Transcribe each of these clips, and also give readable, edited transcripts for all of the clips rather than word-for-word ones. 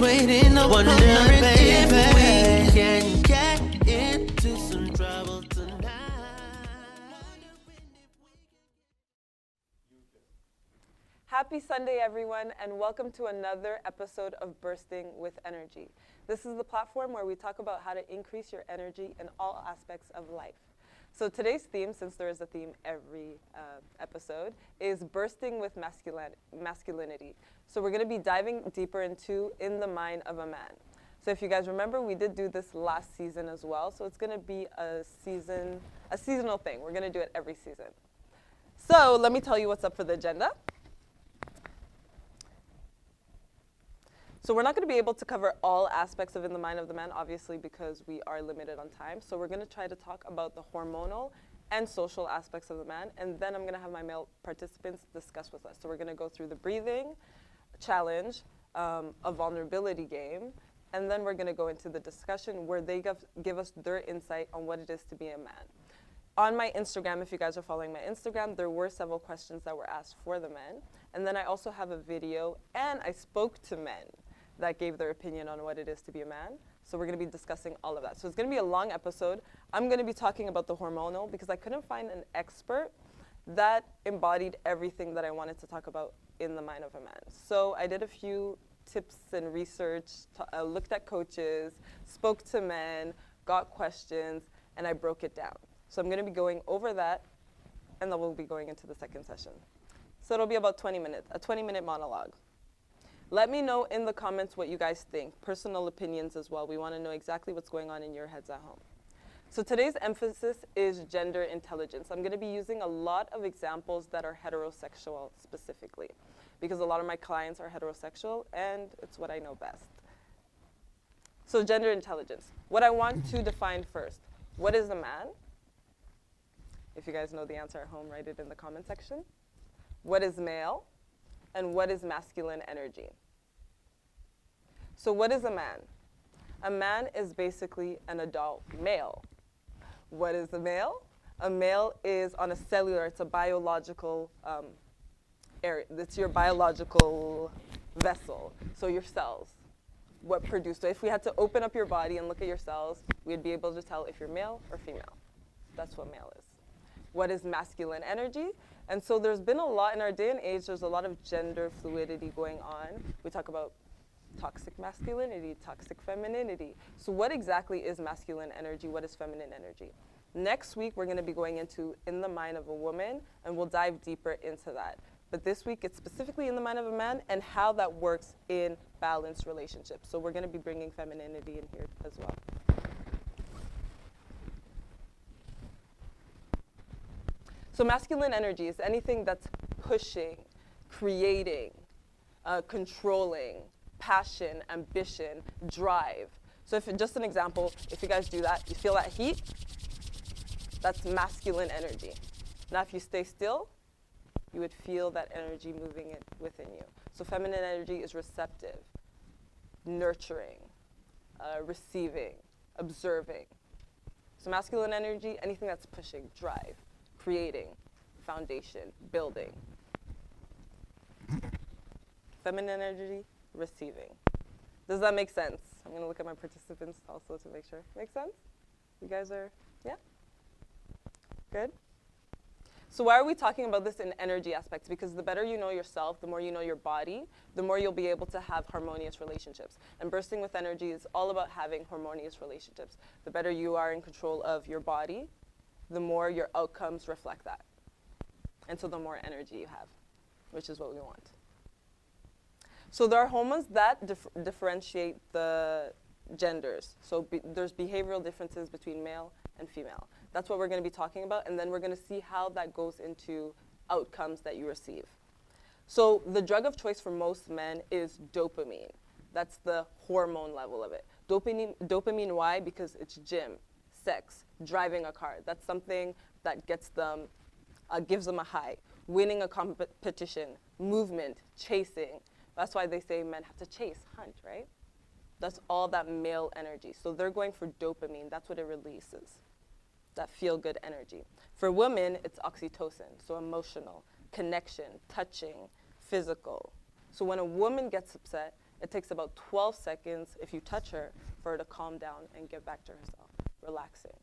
waiting up, wondering if we can get into some trouble tonight. Happy Sunday, everyone, and welcome to another episode of Bursting with Energy. This is the platform where we talk about how to increase your energy in all aspects of life. So today's theme, since there is a theme every episode, is bursting with masculinity. So we're going to be diving deeper into In the Mind of a Man. So if you guys remember, we did do this last season as well. So it's going to be a seasonal thing. We're going to do it every season. So let me tell you what's up for the agenda. So we're not going to be able to cover all aspects of In the Mind of the Man, obviously, because we are limited on time. So we're going to try to talk about the hormonal and social aspects of the man, and then I'm going to have my male participants discuss with us. So we're going to go through the breathing challenge, a vulnerability game, and then we're going to go into the discussion where they give us their insight on what it is to be a man. On my Instagram, if you guys are following my Instagram, there were several questions that were asked for the men. And then I also have a video, and I spoke to men that gave their opinion on what it is to be a man. So we're going to be discussing all of that. So it's going to be a long episode. I'm going to be talking about the hormonal because I couldn't find an expert that embodied everything that I wanted to talk about in the mind of a man. So I did a few tips and research, looked at coaches, spoke to men, got questions, and I broke it down. So I'm going to be going over that, and then we'll be going into the second session. So it'll be about 20 minutes, a 20-minute monologue. Let me know in the comments what you guys think, personal opinions as well. We want to know exactly what's going on in your heads at home. So today's emphasis is gender intelligence. I'm going to be using a lot of examples that are heterosexual specifically, because a lot of my clients are heterosexual, and it's what I know best. So gender intelligence. What I want to define first, what is a man? If you guys know the answer at home, write it in the comment section. What is male? And what is masculine energy? So what is a man? A man is basically an adult male. What is a male? A male is on a cellular, it's a biological area. It's your biological vessel, so your cells, what produce. So if we had to open up your body and look at your cells, we'd be able to tell if you're male or female. That's what male is. What is masculine energy? And so there's been a lot, in our day and age, there's a lot of gender fluidity going on. We talk about toxic masculinity, toxic femininity. So what exactly is masculine energy? What is feminine energy? Next week, we're going to be going into In the Mind of a Woman, and we'll dive deeper into that. But this week, it's specifically In the Mind of a Man and how that works in balanced relationships. So we're going to be bringing femininity in here as well. So masculine energy is anything that's pushing, creating, controlling, passion, ambition, drive. So if just an example, if you guys do that, you feel that heat, that's masculine energy. Now if you stay still, you would feel that energy moving within you. So feminine energy is receptive, nurturing, receiving, observing. So masculine energy, anything that's pushing, drive, creating, foundation, building. Feminine energy, receiving. Does that make sense? I'm going to look at my participants also to make sure. Make sense? You guys are, yeah? Good? So why are we talking about this in energy aspects? Because the better you know yourself, the more you know your body, the more you'll be able to have harmonious relationships. And bursting with energy is all about having harmonious relationships. The better you are in control of your body, the more your outcomes reflect that. And so the more energy you have, which is what we want. So there are hormones that differentiate the genders. So there's behavioral differences between male and female. That's what we're going to be talking about, and then we're going to see how that goes into outcomes that you receive. So the drug of choice for most men is dopamine. That's the hormone level of it. Dopamine, why? Because it's gym, sex, driving a car. That's something that gets them, gives them a high. Winning a competition, movement, chasing. That's why they say men have to chase, hunt, right? That's all that male energy. So they're going for dopamine. That's what it releases, that feel-good energy. For women, it's oxytocin, so emotional, connection, touching, physical. So when a woman gets upset, It takes about 12 seconds if you touch her for her to calm down and get back to herself, relaxing.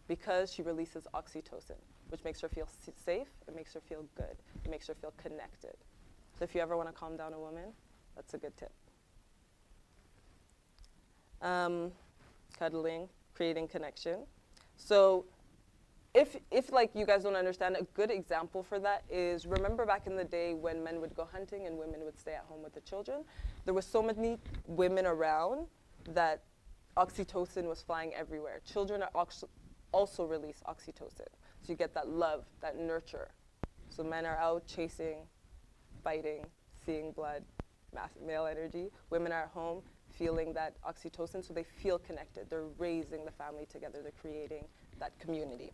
Because she releases oxytocin, which makes her feel safe, it makes her feel good, it makes her feel connected. So if you ever want to calm down a woman, that's a good tip. Cuddling, creating connection. So if like you guys don't understand, a good example for that is, remember back in the day when men would go hunting and women would stay at home with the children? There was so many women around that oxytocin was flying everywhere. Children are also release oxytocin. So you get that love, that nurture. So men are out chasing, fighting, seeing blood, male energy. Women are at home feeling that oxytocin, so they feel connected. They're raising the family together. They're creating that community.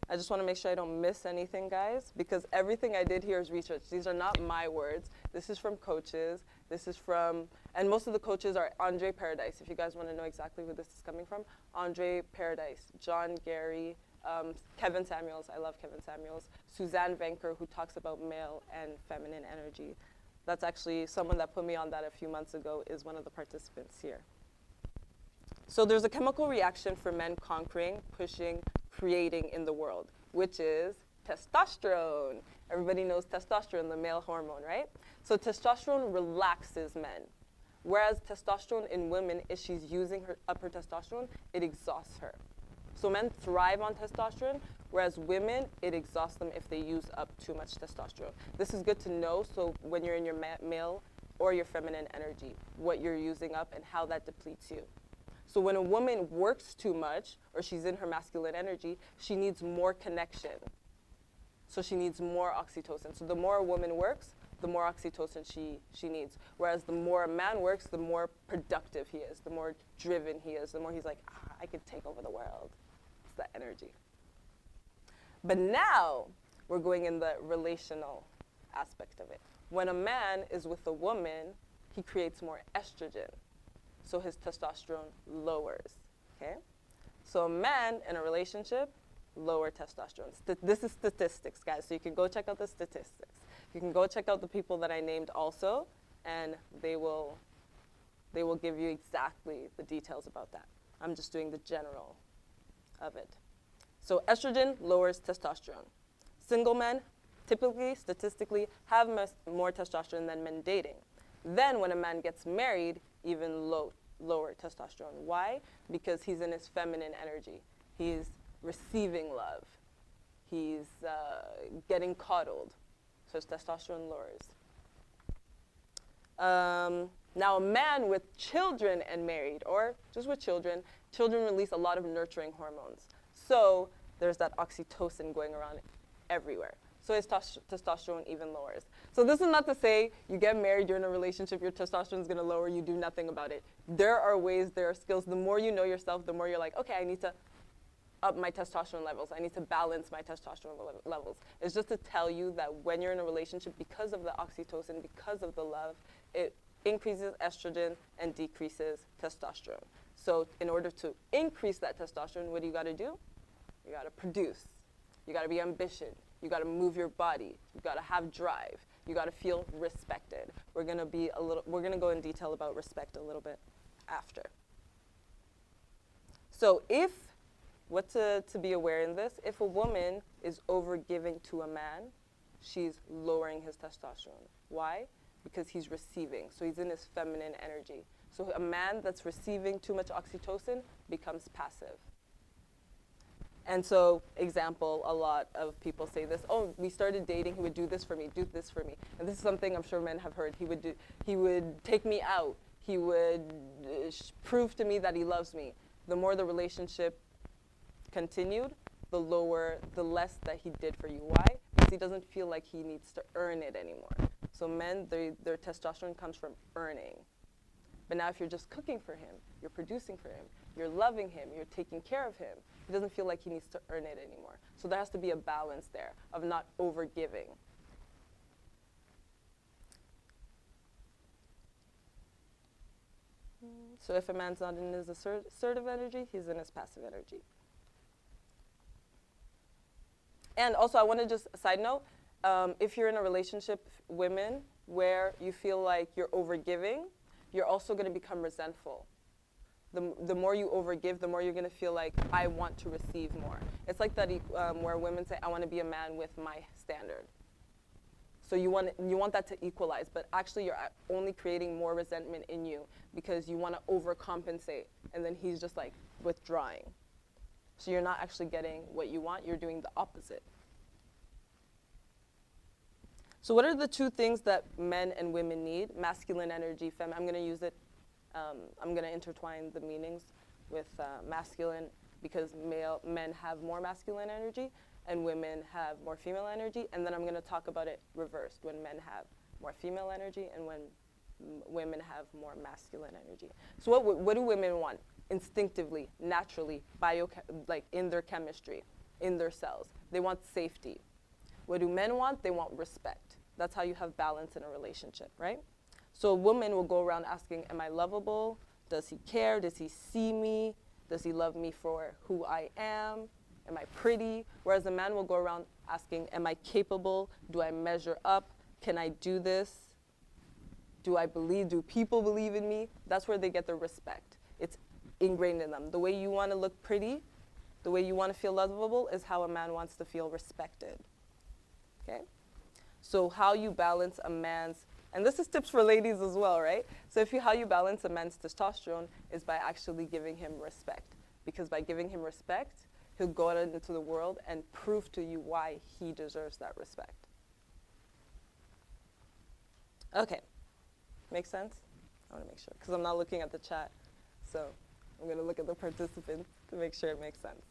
I just want to make sure I don't miss anything, guys, because everything I did here is research. These are not my words. This is from coaches. This is from, and most of the coaches are Andre Paradis. If you guys want to know exactly where this is coming from, Andre Paradis, John Gary, Kevin Samuels. I love Kevin Samuels. Suzanne Venker, who talks about male and feminine energy. That's actually someone that put me on that a few months ago, is one of the participants here. So there's a chemical reaction for men conquering, pushing, creating in the world, which is testosterone. Everybody knows testosterone, the male hormone, right? So testosterone relaxes men. Whereas testosterone in women, if she's using up her testosterone, it exhausts her. So men thrive on testosterone, whereas women, it exhausts them if they use up too much testosterone. This is good to know, so when you're in your male or your feminine energy, what you're using up and how that depletes you. So when a woman works too much, or she's in her masculine energy, she needs more connection. So she needs more oxytocin. So the more a woman works, the more oxytocin she needs. Whereas the more a man works, the more productive he is, the more driven he is, the more he's like, I could take over the world. It's that energy. But now we're going in the relational aspect of it. When a man is with a woman, he creates more estrogen. So his testosterone lowers, okay? So a man in a relationship, lower testosterone. This is statistics, guys, so you can go check out the statistics. You can go check out the people that I named also, and they will give you exactly the details about that. I'm just doing the general of it. So estrogen lowers testosterone. Single men typically, statistically, have more testosterone than men dating. Then when a man gets married, even lower testosterone. Why? Because he's in his feminine energy. He's receiving love. He's getting coddled. So his testosterone lowers. Now a man with children and married, or just with children release a lot of nurturing hormones. So there's that oxytocin going around everywhere. So his testosterone even lowers. So this is not to say you get married, you're in a relationship, your testosterone is going to lower, you do nothing about it. There are ways, there are skills. The more you know yourself, the more you're like, okay, I need to up my testosterone levels. I need to balance my testosterone levels. It's just to tell you that when you're in a relationship, because of the oxytocin, because of the love, it increases estrogen and decreases testosterone. So in order to increase that testosterone, what do you got to do? You got to produce. You got to be ambitious. You got to move your body. You got to have drive. You got to feel respected. We're going to go in detail about respect a little bit after. So what to be aware in this, if a woman is overgiving to a man, she's lowering his testosterone. Why? Because he's receiving. So he's in his feminine energy. So a man that's receiving too much oxytocin becomes passive. And so, example, a lot of people say this, oh, we started dating, he would do this for me, do this for me. And this is something I'm sure men have heard. He would take me out. He would prove to me that he loves me. The more the relationship continued, the less that he did for you. Why? Because he doesn't feel like he needs to earn it anymore. So men, their testosterone comes from earning. But now if you're just cooking for him, you're producing for him, you're loving him, you're taking care of him, he doesn't feel like he needs to earn it anymore. So there has to be a balance there of not over-giving. So if a man's not in his assertive energy, he's in his passive energy. And also I want to just, side note, If you're in a relationship, women, where you feel like you're overgiving, you're also going to become resentful. The more you overgive, the more you're going to feel like, I want to receive more. It's like that where women say, I want to be a man with my standard. So you want that to equalize, but actually you're only creating more resentment in you because you want to overcompensate, and then he's just like withdrawing. So you're not actually getting what you want, you're doing the opposite. So what are the two things that men and women need? Masculine energy, I'm going to use it, I'm going to intertwine the meanings with masculine, because men have more masculine energy and women have more female energy, and then I'm going to talk about it reversed, when men have more female energy and when women have more masculine energy. So what do women want? Instinctively, naturally, like in their chemistry, in their cells. They want safety. What do men want? They want respect. That's how you have balance in a relationship, right? So a woman will go around asking, am I lovable? Does he care? Does he see me? Does he love me for who I am? Am I pretty? Whereas a man will go around asking, am I capable? Do I measure up? Can I do this? Do people believe in me? That's where they get their respect. It's ingrained in them. The way you want to look pretty, the way you want to feel lovable is how a man wants to feel respected. Okay? So how you balance a man's, and this is tips for ladies as well, right? So how you balance a man's testosterone is by actually giving him respect. Because by giving him respect, he'll go out into the world and prove to you why he deserves that respect. Okay, make sense? I want to make sure, because I'm not looking at the chat. So I'm going to look at the participants to make sure it makes sense.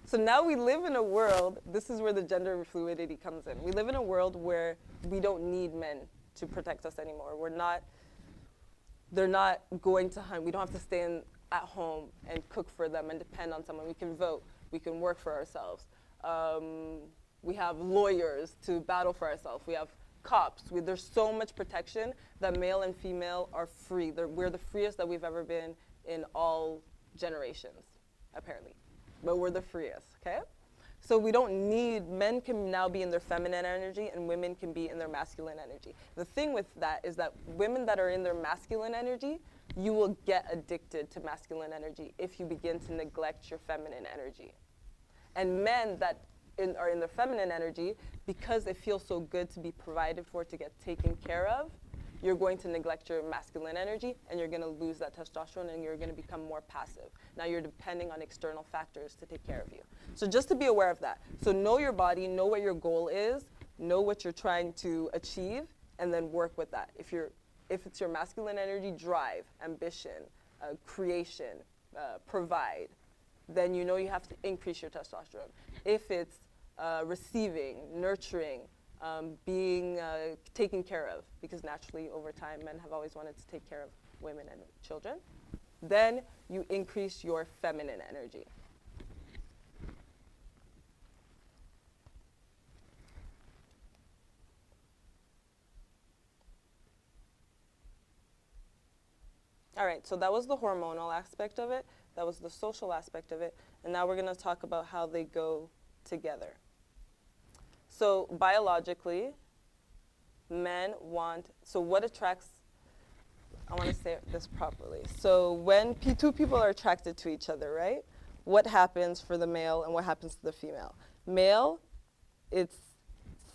So now we live in a world, this is where the gender fluidity comes in. We live in a world where we don't need men to protect us anymore. They're not going to hunt. We don't have to stay at home and cook for them and depend on someone. We can vote. We can work for ourselves. We have lawyers to battle for ourselves. We have cops. There's so much protection that male and female are free. We're the freest that we've ever been in all generations, apparently. But we're the freest, okay? So we don't need, men can now be in their feminine energy and women can be in their masculine energy. The thing with that is that women that are in their masculine energy, you will get addicted to masculine energy if you begin to neglect your feminine energy. And men that are in their feminine energy, because it feels so good to be provided for, to get taken care of, you're going to neglect your masculine energy and you're going to lose that testosterone and you're going to become more passive. Now you're depending on external factors to take care of you. So just to be aware of that. So know your body, know what your goal is, know what you're trying to achieve, and then work with that. If it's your masculine energy, drive, ambition, creation, provide, then you know you have to increase your testosterone. If it's receiving, nurturing, being taken care of, because naturally over time men have always wanted to take care of women and children, then you increase your feminine energy. All right, so that was the hormonal aspect of it, that was the social aspect of it, and now we're going to talk about how they go together. So biologically, men want, so what attracts, I want to say this properly. So when two people are attracted to each other, right? What happens for the male and what happens to the female? Male, it's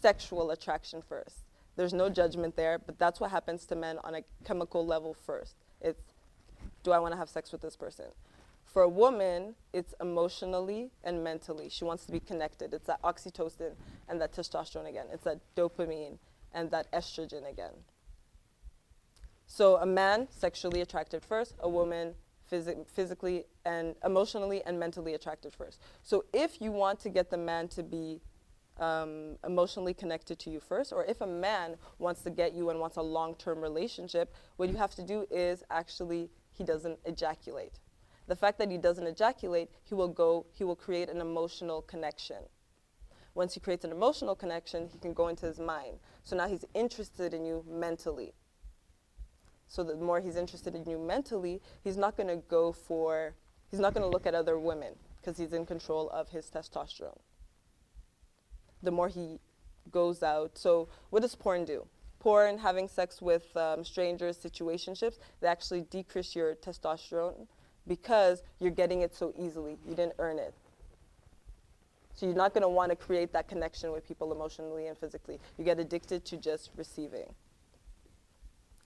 sexual attraction first. There's no judgment there, but that's what happens to men on a chemical level first. It's, do I want to have sex with this person? For a woman, it's emotionally and mentally. She wants to be connected. It's that oxytocin and that testosterone again. It's that dopamine and that estrogen again. So a man, sexually attracted first. A woman, physically and emotionally and mentally attracted first. So if you want to get the man to be emotionally connected to you first, or if a man wants to get you and wants a long-term relationship, what you have to do is actually, he doesn't ejaculate. The fact that he doesn't ejaculate, he will create an emotional connection. Once he creates an emotional connection, he can go into his mind. So now he's interested in you mentally. So the more he's interested in you mentally, he's not going to look at other women because he's in control of his testosterone. The more he goes out. So what does porn do? Porn, having sex with strangers, situationships, they actually decrease your testosterone because you're getting it so easily. You didn't earn it. So you're not going to want to create that connection with people emotionally and physically. You get addicted to just receiving.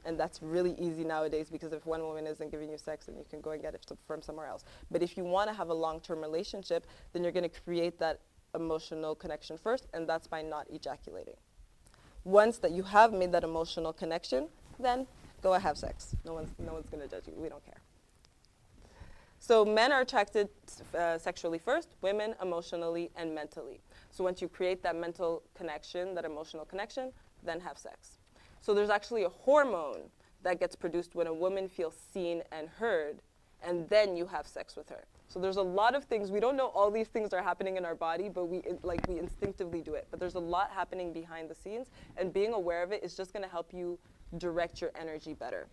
And that's really easy nowadays because if one woman isn't giving you sex, then you can go and get it from somewhere else. But if you want to have a long-term relationship, then you're going to create that emotional connection first, and that's by not ejaculating. Once that you have made that emotional connection, then go and have sex. No one's going to judge you. We don't care. So men are attracted sexually first, women emotionally and mentally. So once you create that mental connection, that emotional connection, then have sex. So there's actually a hormone that gets produced when a woman feels seen and heard, and then you have sex with her. So there's a lot of things. We don't know all these things are happening in our body, but we instinctively do it. But there's a lot happening behind the scenes, and being aware of it is just going to help you direct your energy better.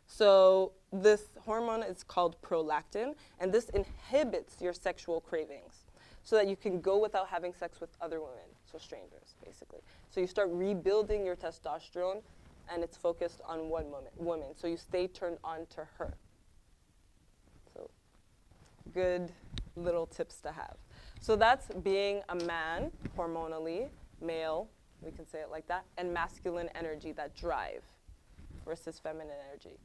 So this hormone is called prolactin, and this inhibits your sexual cravings so that you can go without having sex with other women, so strangers, basically. So you start rebuilding your testosterone, and it's focused on one woman. So you stay turned on to her. So good little tips to have. So that's being a man, hormonally, male, we can say it like that, and masculine energy, that drive, versus feminine energy.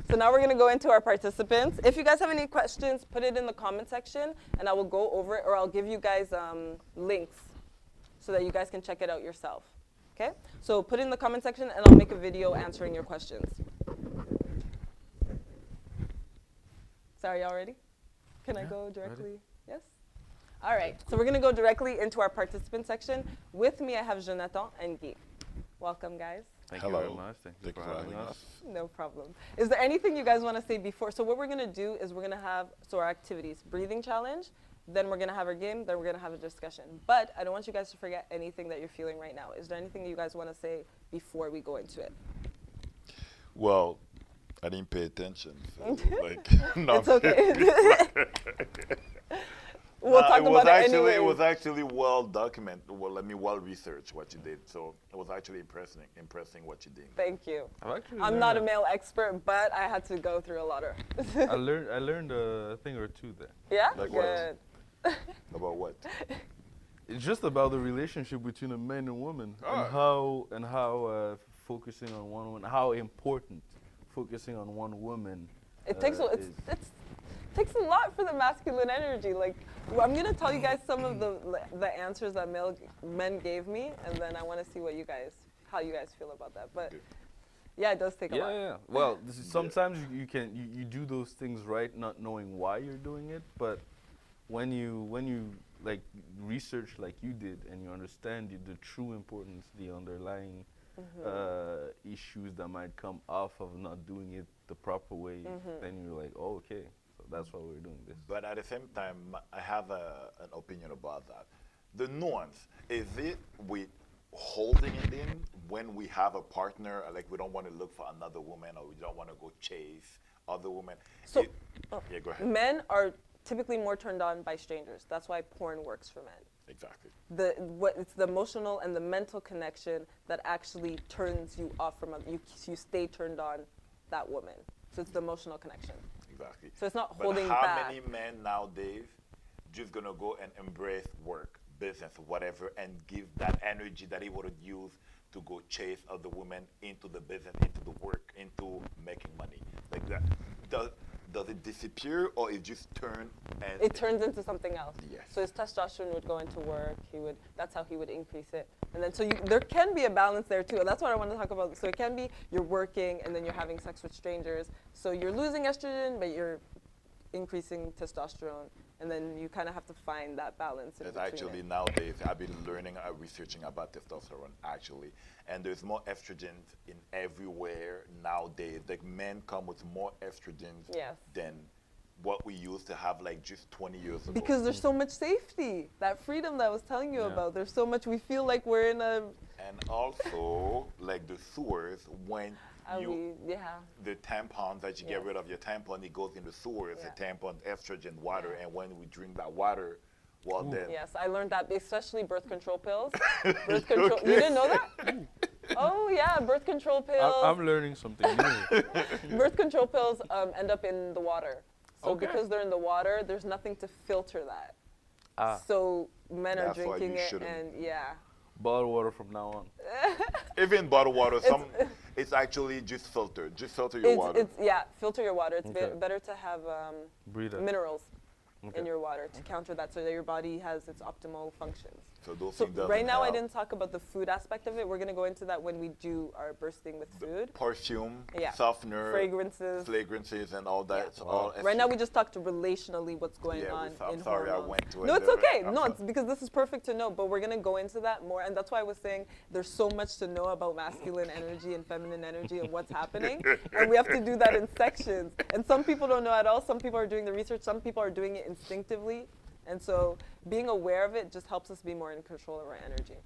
So now we're going to go into our participants. If you guys have any questions, put it in the comment section, and I will go over it, or I'll give you guys links so that you guys can check it out yourself. Okay? So put it in the comment section, and I'll make a video answering your questions. Sorry, y'all ready? Can I go directly? Ready. Yes? All right. So we're going to go directly into our participant section. With me, I have Jonathan and Guy. Welcome, guys. Thank you very much. Thank you for having us. No problem. Is there anything you guys want to say before? So what we're going to do is we're going to have, our activities, breathing challenge, then we're going to have our game, then we're going to have a discussion. But I don't want you guys to forget anything that you're feeling right now. Is there anything you guys want to say before we go into it? Well, I didn't pay attention. So no, it's okay. We'll talk about it anyway. It was actually well documented. Well researched what you did. So it was actually impressing what you did. Thank you. I'm not a male expert, but I had to go through a lot of. I learned a thing or two there. Yeah. Like good. What? About what? It's just about the relationship between a man and woman, and how focusing on one woman, how important focusing on one woman. It takes takes a lot for the masculine energy. Like, I'm gonna tell you guys some of the answers that men gave me, and then I want to see how you guys feel about that. But yeah, it does take a lot. Yeah. Well, sometimes you do those things right, not knowing why you're doing it. But when you like research like you did, and you understand the true importance, the underlying issues that might come off of not doing it the proper way, then you're like, oh, okay. That's why we're doing this. But at the same time, I have an opinion about that. The nuance, is it with holding it in when we have a partner, like we don't want to look for another woman or we don't want to go chase other women? So, yeah, go ahead. Men are typically more turned on by strangers. That's why porn works for men. Exactly. It's the emotional and the mental connection that actually turns you off from you stay turned on that woman. So it's the emotional connection. Exactly. So it's not but holding how back. many men nowadays just gonna go and embrace work, business, whatever, and give that energy that he would have used to go chase other women into the business, into the work, into making money like that? Does it disappear or it just turn and it turns into something else? Yes. So his testosterone would go into work. That's how he would increase it. And then there can be a balance there too. That's what I want to talk about. So it can be you're working and then you're having sex with strangers. So you're losing estrogen, but you're increasing testosterone. And then you kind of have to find that balance. It's actually nowadays, I've been learning, researching about testosterone actually, and there's more estrogens in everywhere nowadays. Like men come with more estrogens than what we used to have like just 20 years ago. Because there's so much safety, that freedom that I was telling you about. There's so much, we feel like we're in a... And also, like the sewers, when the tampons that you get rid of your tampon, it goes in the sewers, the tampon, estrogen, water, and when we drink that water, Well, then. Yes, I learned that, especially birth control pills. Birth control. You didn't know that? Oh yeah, birth control pills. I'm learning something new. Birth control pills end up in the water. So Okay. because they're in the water, there's nothing to filter that. So men are That's why drinking you it, shouldn't. and yeah. Bottled water from now on. Even bottled water, it's actually just filtered. Just filter your water. Filter your water. It's Okay. better to have Breather. minerals Okay. in your water to counter that, so that your body has its optimal functions. So those So things doesn't right now I have didn't talk about the food aspect of it. We're gonna go into that when we do our bursting with food. perfume, Yeah. softener, Fragrances. and all that. Yeah. It's all Right now we just talked relationally what's going Yeah, on I'm in sorry I hormones. went to it No, it's there. okay. I'm No, sorry. it's because this is perfect to know, but we're going to go into that more, and that's why I was saying there's so much to know about masculine energy and feminine energy and what's happening, and we have to do that in sections. And some people don't know at all. Some people are doing the research. Some people are doing it instinctively, and so being aware of it just helps us be more in control of our energy.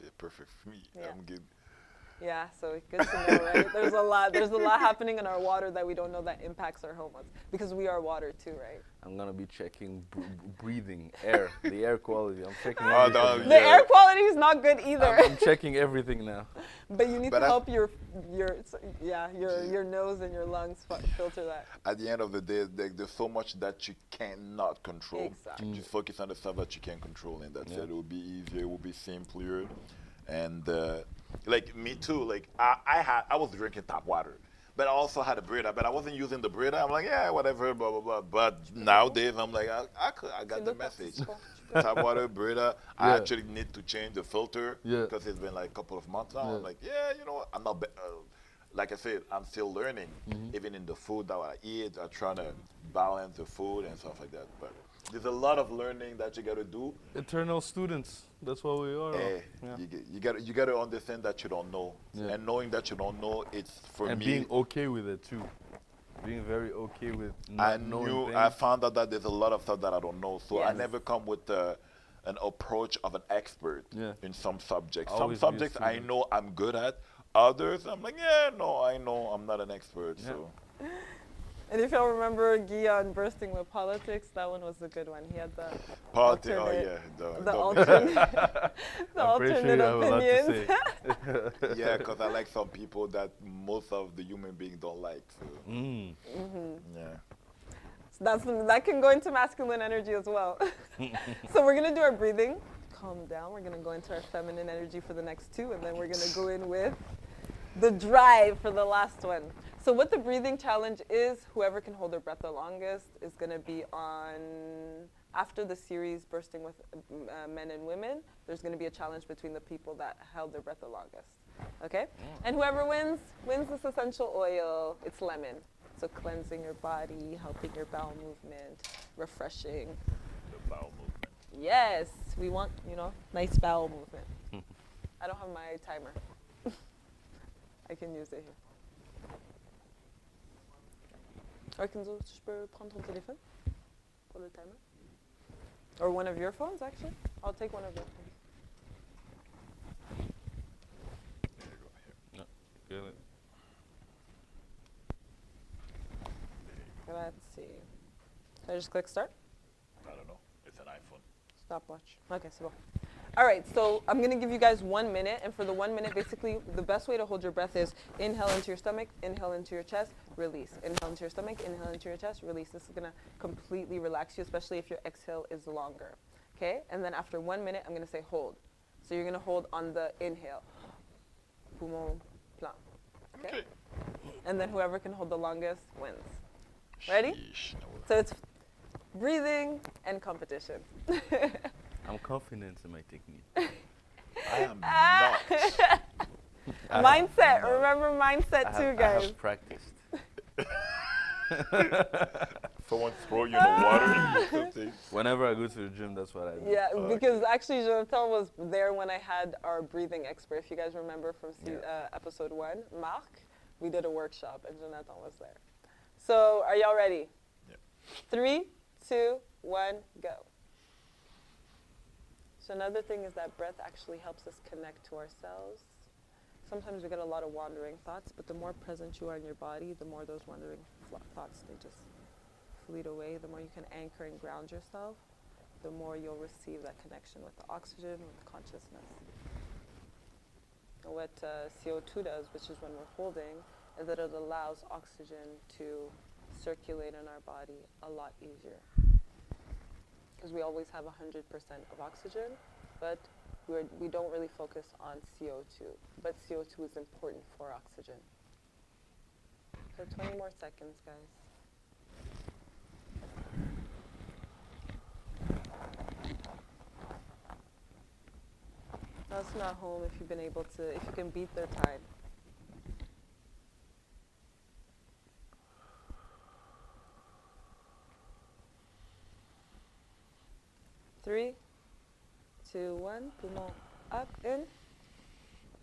Yeah, perfect for me. Yeah. I'm good. Yeah, so good to know, right? There's a lot happening in our water that we don't know that impacts our hormones, because we are water too, right? I'm gonna be checking breathing, air, the air quality. I'm checking Oh, everything. no, The air quality is not good either. I'm checking everything now. But you need But to I- help your nose and your lungs filter that. At the end of the day, there's so much that you cannot control. Exactly. Just focus on the stuff that you can control, and that's Yeah. it. It will be easier. It will be simpler. And like me too. Like I was drinking tap water, but I also had a Brita, but I wasn't using the Brita. I'm like, yeah, whatever, blah blah blah. But nowadays, I'm like, I got the message. Tap water, Brita. I Yeah. actually need to change the filter Yeah. because it's been like a couple of months now. Yeah. I'm like, yeah, you know what? I'm not. Like I said, I'm still learning. Mm-hmm. Even in the food that I eat, I'm trying to balance the food and stuff like that. But there's a lot of learning that you got to do. Eternal students. That's what we are. Eh, Yeah. you got to understand that you don't know, Yeah. and knowing that you don't know, it's for And me. being okay with it too. Being very okay with I not knowing knew things. I found out that there's a lot of stuff that I don't know, so I Yes. never come with an approach of an expert Yeah. in some subjects. Always be Some a subjects I student. know I'm good at. Others I'm like, yeah, no, I know I'm not an expert. Yeah. So And if y'all remember Guillaume bursting with politics, that one was a good one. He had the politics. Oh alternate- yeah, the alternate, the I'm pretty sure alternate you have a lot to opinions. say. yeah, because I like some people that most of the human beings don't like. So Mm. yeah. So that can go into masculine energy as well. So we're gonna do our breathing. Calm down. We're gonna go into our feminine energy for the next two, and then we're gonna go in with the drive for the last one. So what the breathing challenge is, whoever can hold their breath the longest is gonna be on, after the series bursting with men and women, there's gonna be a challenge between the people that held their breath the longest. Okay? And whoever wins this essential oil. It's lemon. So cleansing your body, helping your bowel movement, refreshing. The bowel movement. Yes, we want, nice bowel movement. I don't have my timer. I can use it here. Or Kenzo, je peux prendre ton téléphone pour le timer? Or one of your phones, actually? I'll take one of your phones. There you go. Here. Feel it. Let's see. Can I just click start? I don't know. It's an iPhone. Stopwatch. Okay, so all right, so I'm going to give you guys 1 minute, and for the 1 minute, basically, the best way to hold your breath is inhale into your stomach, inhale into your chest, release. Inhale into your stomach, inhale into your chest, release. This is going to completely relax you, especially if your exhale is longer, okay? And then after 1 minute, I'm going to say hold. So you're going to hold on the inhale. Poumon plein. Okay? And then whoever can hold the longest wins. Ready? Sheesh, no. So it's breathing and competition. I'm confident in my technique. I am not. Mindset. Remember mindset I too, guys. have practiced. Someone throw you in the water or something. Whenever I go to the gym, that's what I do. Yeah, because actually Jonathan was there when I had our breathing expert. If you guys remember from episode 1, Marc, we did a workshop and Jonathan was there. So are y'all ready? Yep. 3, 2, 1, go. So another thing is that breath actually helps us connect to ourselves. Sometimes we get a lot of wandering thoughts, but the more present you are in your body, the more those wandering thoughts, they just fleet away. The more you can anchor and ground yourself, the more you'll receive that connection with the oxygen, with the consciousness. And what CO2 does, which is when we're holding, is that it allows oxygen to circulate in our body a lot easier. Because we always have 100% of oxygen, but we don't really focus on CO2. But CO2 is important for oxygen. So 20 more seconds, guys. Let us know at home if you've been able to, if you can beat their time. 3, 2, 1. Poumon up, in,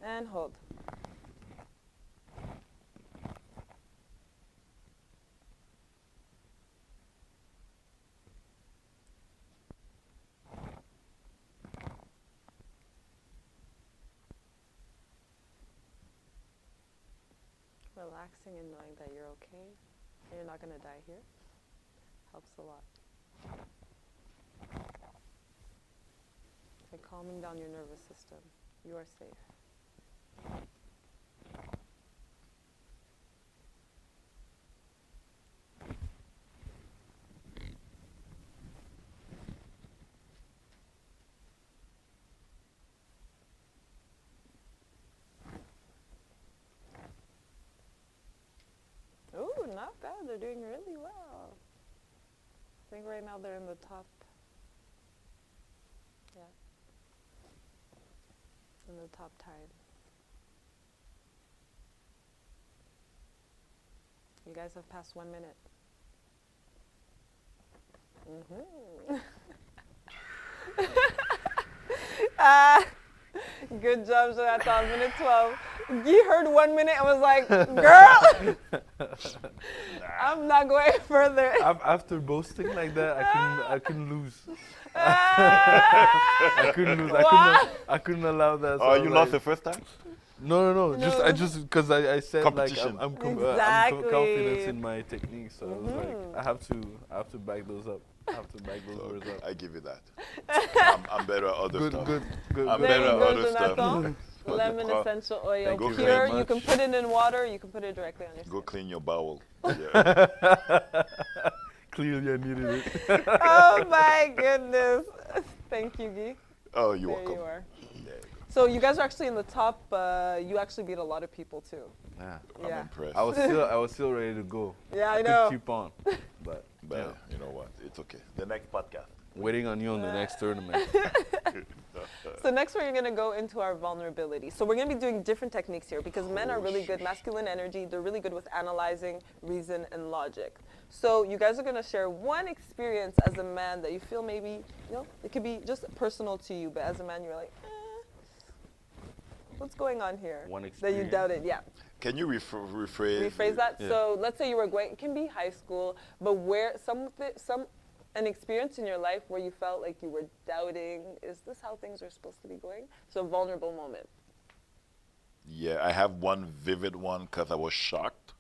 and hold. Relaxing and knowing that you're okay and you're not going to die here helps a lot. By calming down your nervous system, you are safe. Ooh, not bad. They're doing really well. I think right now they're in the top. Yeah. In the top tide. You guys have passed 1 minute. Good job, Jonathan. Minute 12. Guy heard 1 minute and was like, girl, I'm not going further. After boasting like that, I couldn't lose. I couldn't lose. I couldn't allow that. Oh, you lost the first time? No. Because I said like I'm confident in my technique, so I was like I have to back those up. I have to back those words up. I give you that. I'm better at other stuff. Good. I'm There better you at go, other stuff. Jonathan. Lemon essential oil. Thank you Pure. very You much. can put it in water. You can put it directly on your Go skin. clean your bowel. Yeah. Clearly, I needed it. Oh my goodness. Thank you, Guy. Oh, you're There welcome. you are. There you go. So you guys are actually in the top. You actually beat a lot of people too. Yeah. I'm Yeah. impressed. I was still ready to go. Yeah, I could know. keep on, but But you know what? It's okay. The next podcast. waiting on you on the next tournament. So next we're going to go into our vulnerability. So we're going to be doing different techniques here because men are really good, masculine energy, they're really good with analyzing, reason, and logic. So you guys are going to share one experience as a man that you feel maybe, it could be just personal to you, but as a man you're like, what's going on here? One that you experience? doubted, yeah. Can you rephrase? Rephrase that. Yeah. So let's say you were going, it can be high school, but where an experience in your life where you felt like you were doubting, is this how things are supposed to be going? So a vulnerable moment. Yeah, I have one vivid one because I was shocked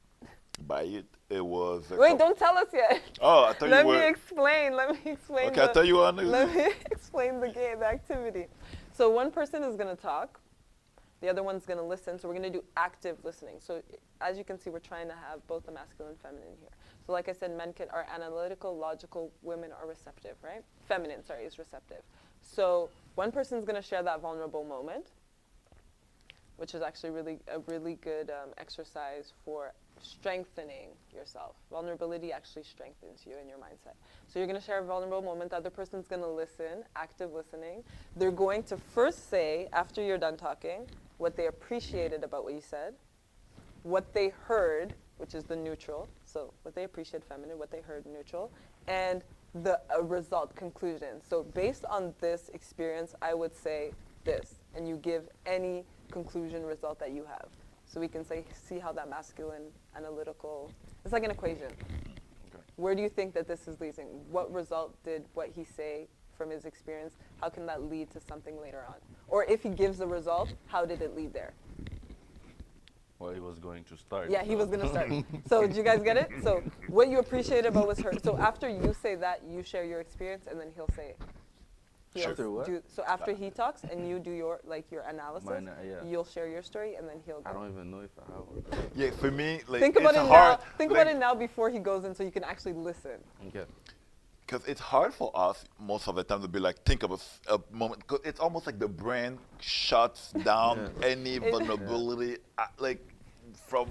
by it. It was. Wait, don't tell us yet. Oh, I thought Let you were. me explain. Okay, I thought you were on Let me explain the game, the activity. So one person is going to talk. The other one's going to listen. So we're going to do active listening. So as you can see, we're trying to have both the masculine and feminine here. So like I said, men are analytical, logical, women are receptive, right? Feminine, is receptive. So one person's going to share that vulnerable moment, which is actually a really good exercise for strengthening yourself. Vulnerability actually strengthens you and your mindset. So you're going to share a vulnerable moment. The other person's going to listen, active listening. They're going to first say, after you're done talking, what they appreciated about what you said, what they heard, which is the neutral. So what they appreciate, feminine, what they heard, neutral, and the result, conclusion. So based on this experience, I would say this, and you give any conclusion result that you have. So we can see how that masculine, analytical, it's like an equation. Okay. Where do you think that this is leading? What result did what he say from his experience? How can that lead to something later on? Or if he gives a result, how did it lead there? Well, he was going to start. Yeah, he was going to start. So did you guys get it? So what you appreciated about was her. So after you say that, you share your experience, and then he'll say Yes. After what? So after he talks and you do your analysis, Mine, yeah. you'll share your story and then he'll go. I don't even know if I have one. Yeah, for me, like, Think about it's it hard. now. Think about it now before he goes in, so you can actually listen. Okay. Because it's hard for us most of the time to be like, think of a moment. 'Cause it's almost like the brain shuts down any vulnerability, like from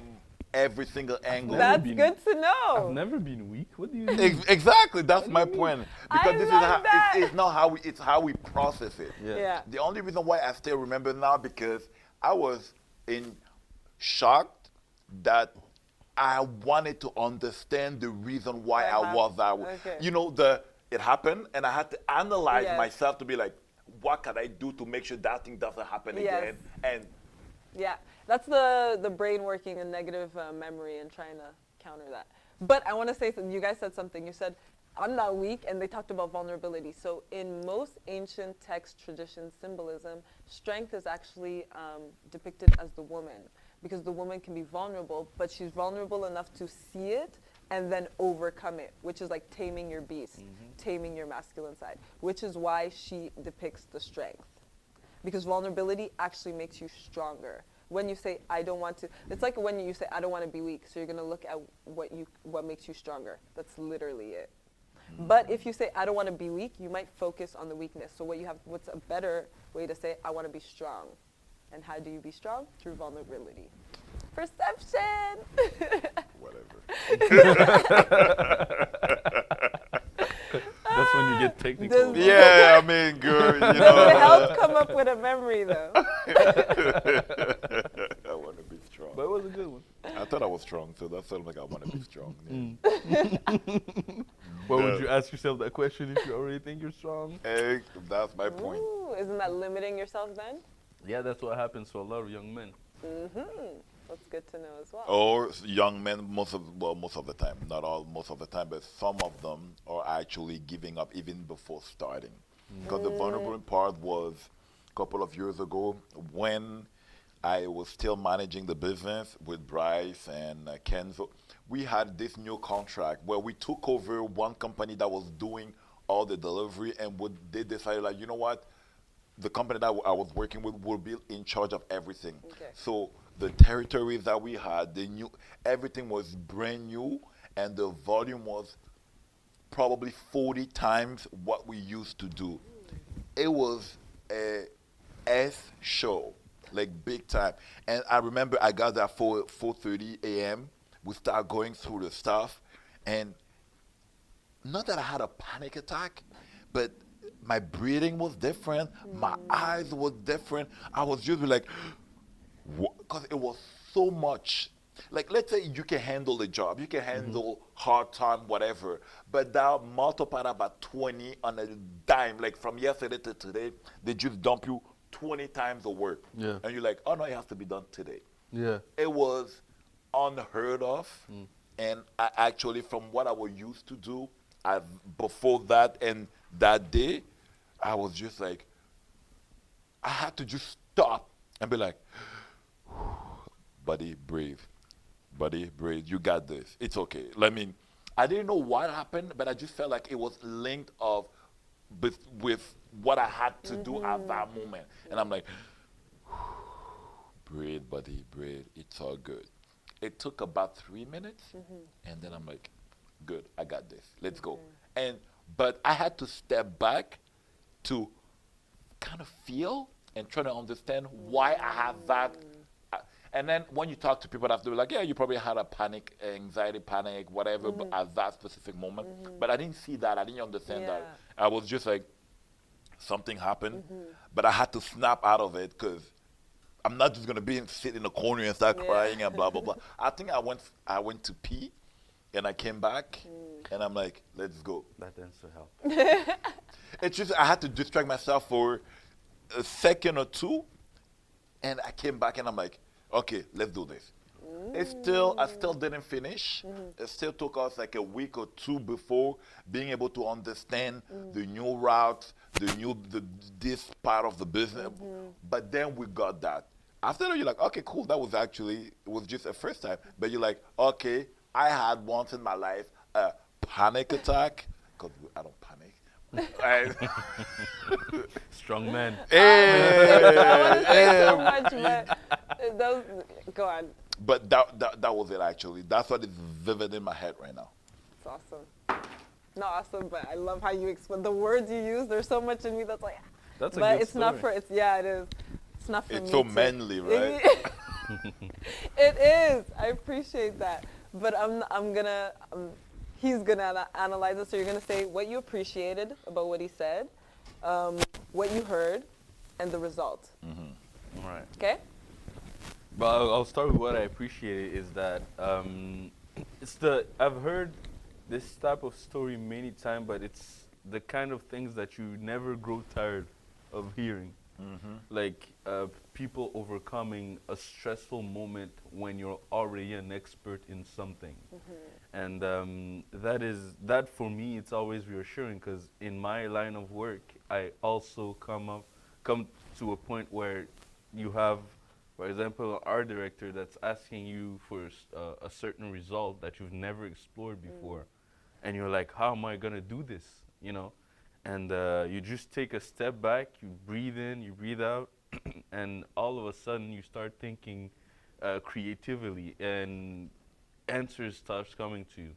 every single angle. That's been- good to know. I've never been weak. What do you mean? Exactly, that's my point. Because this love is how that. it's not how it's how we process it. Yeah. The only reason why I still remember now because I was in shocked that I wanted to understand the reason why I was that way. Okay. You know, it happened and I had to analyze Yes. myself to be like, what can I do to make sure that thing doesn't happen Yes. again? And Yeah, that's the brain working a negative memory and trying to counter that. But I want to say something. You guys said something. You said, I'm not weak, and they talked about vulnerability. So in most ancient text tradition symbolism, strength is actually depicted as the woman, because the woman can be vulnerable, but she's vulnerable enough to see it and then overcome it, which is like taming your beast, taming your masculine side, which is why she depicts the strength. Because vulnerability actually makes you stronger. When you say, I don't want to, it's like when you say, I don't want to be weak. So you're going to look at what makes you stronger. That's literally it. But if you say, I don't want to be weak, you might focus on the weakness. So what's a better way to say, I want to be strong? And how do you be strong? Through vulnerability. Perception! whatever. That's when you get technical. Does- Yeah, I mean, girl, you Does it know. help come up with a memory, though? I want to be strong. But it was a good one. I thought I was strong, so that sounded like I want to be strong. Why would you ask yourself that question if you already think you're strong? Hey, that's my point. Ooh, isn't that limiting yourself then? Yeah, that's what happens to a lot of young men. That's good to know as well. Or young men, most of the time, not all, most of the time, but some of them are actually giving up even before starting. Because the vulnerable part was a couple of years ago when I was still managing the business with Bryce and Kenzo. We had this new contract where we took over one company that was doing all the delivery, and they decided, like, you know what? The company that I was working with will be in charge of everything. Okay. So the territories that we had, everything was brand new, and the volume was probably 40 times what we used to do. It was a S show, like big time. And I remember I got there 4:30 a.m. We start going through the stuff, and not that I had a panic attack, but my breathing was different. My eyes was different. I was just like, because it was so much. Like, let's say you can handle the job, you can handle hard time, whatever, but now multiply that by 20 on a dime. Like from yesterday to today, they just dump you 20 times the work. Yeah. And you're like, oh no, it has to be done today. Yeah. It was unheard of. And I actually, from what I was used to do, before that and that day, I was just like, I had to just stop and be like, buddy, breathe. Buddy, breathe. You got this. It's okay. I mean, I didn't know what happened, but I just felt like it was linked with what I had to do at that moment. And I'm like, breathe, buddy, breathe. It's all good. It took about 3 minutes, and then I'm like, good, I got this. Let's go. But I had to step back to kind of feel and try to understand why I had that. And then when you talk to people after, they're like, yeah, you probably had a anxiety panic, whatever, but at that specific moment. But I didn't see that. I didn't understand that. I was just like, something happened, but I had to snap out of it because I'm not just gonna sit in a corner and start crying and blah blah blah. I think I went to pee, and I came back, and I'm like, let's go. That tends to help. It's just I had to distract myself for a second or two, and I came back, and I'm like, okay, let's do this. I still didn't finish. It still took us like a week or two before being able to understand the new routes, this part of the business. But then we got that. After that, you're like, okay, cool. That was it was just a first time. But you're like, okay, I had once in my life a panic attack, because I don't panic. And Strong man. I want to say so much, but those, go on. but that was it actually. That's what is vivid in my head right now. It's awesome. Not awesome, but I love how you explain the words you use. There's so much in me that's like, That's a but good it's not story. for, it's, yeah, it is. It's not for me. It's so to- manly, right? It is. I appreciate that. But he's gonna analyze it. So you're gonna say what you appreciated about what he said, what you heard, and the result. All right. Okay? But I'll start with what I appreciate is that I've heard this type of story many times, but it's the kind of things that you never grow tired of hearing. Like people overcoming a stressful moment when you're already an expert in something. And that for me, it's always reassuring because in my line of work, I also come to a point where you have, for example, an art director that's asking you for a certain result that you've never explored before. And you're like, how am I going to do this? You know? And you just take a step back, you breathe in, you breathe out, and all of a sudden you start thinking creatively and answers starts coming to you.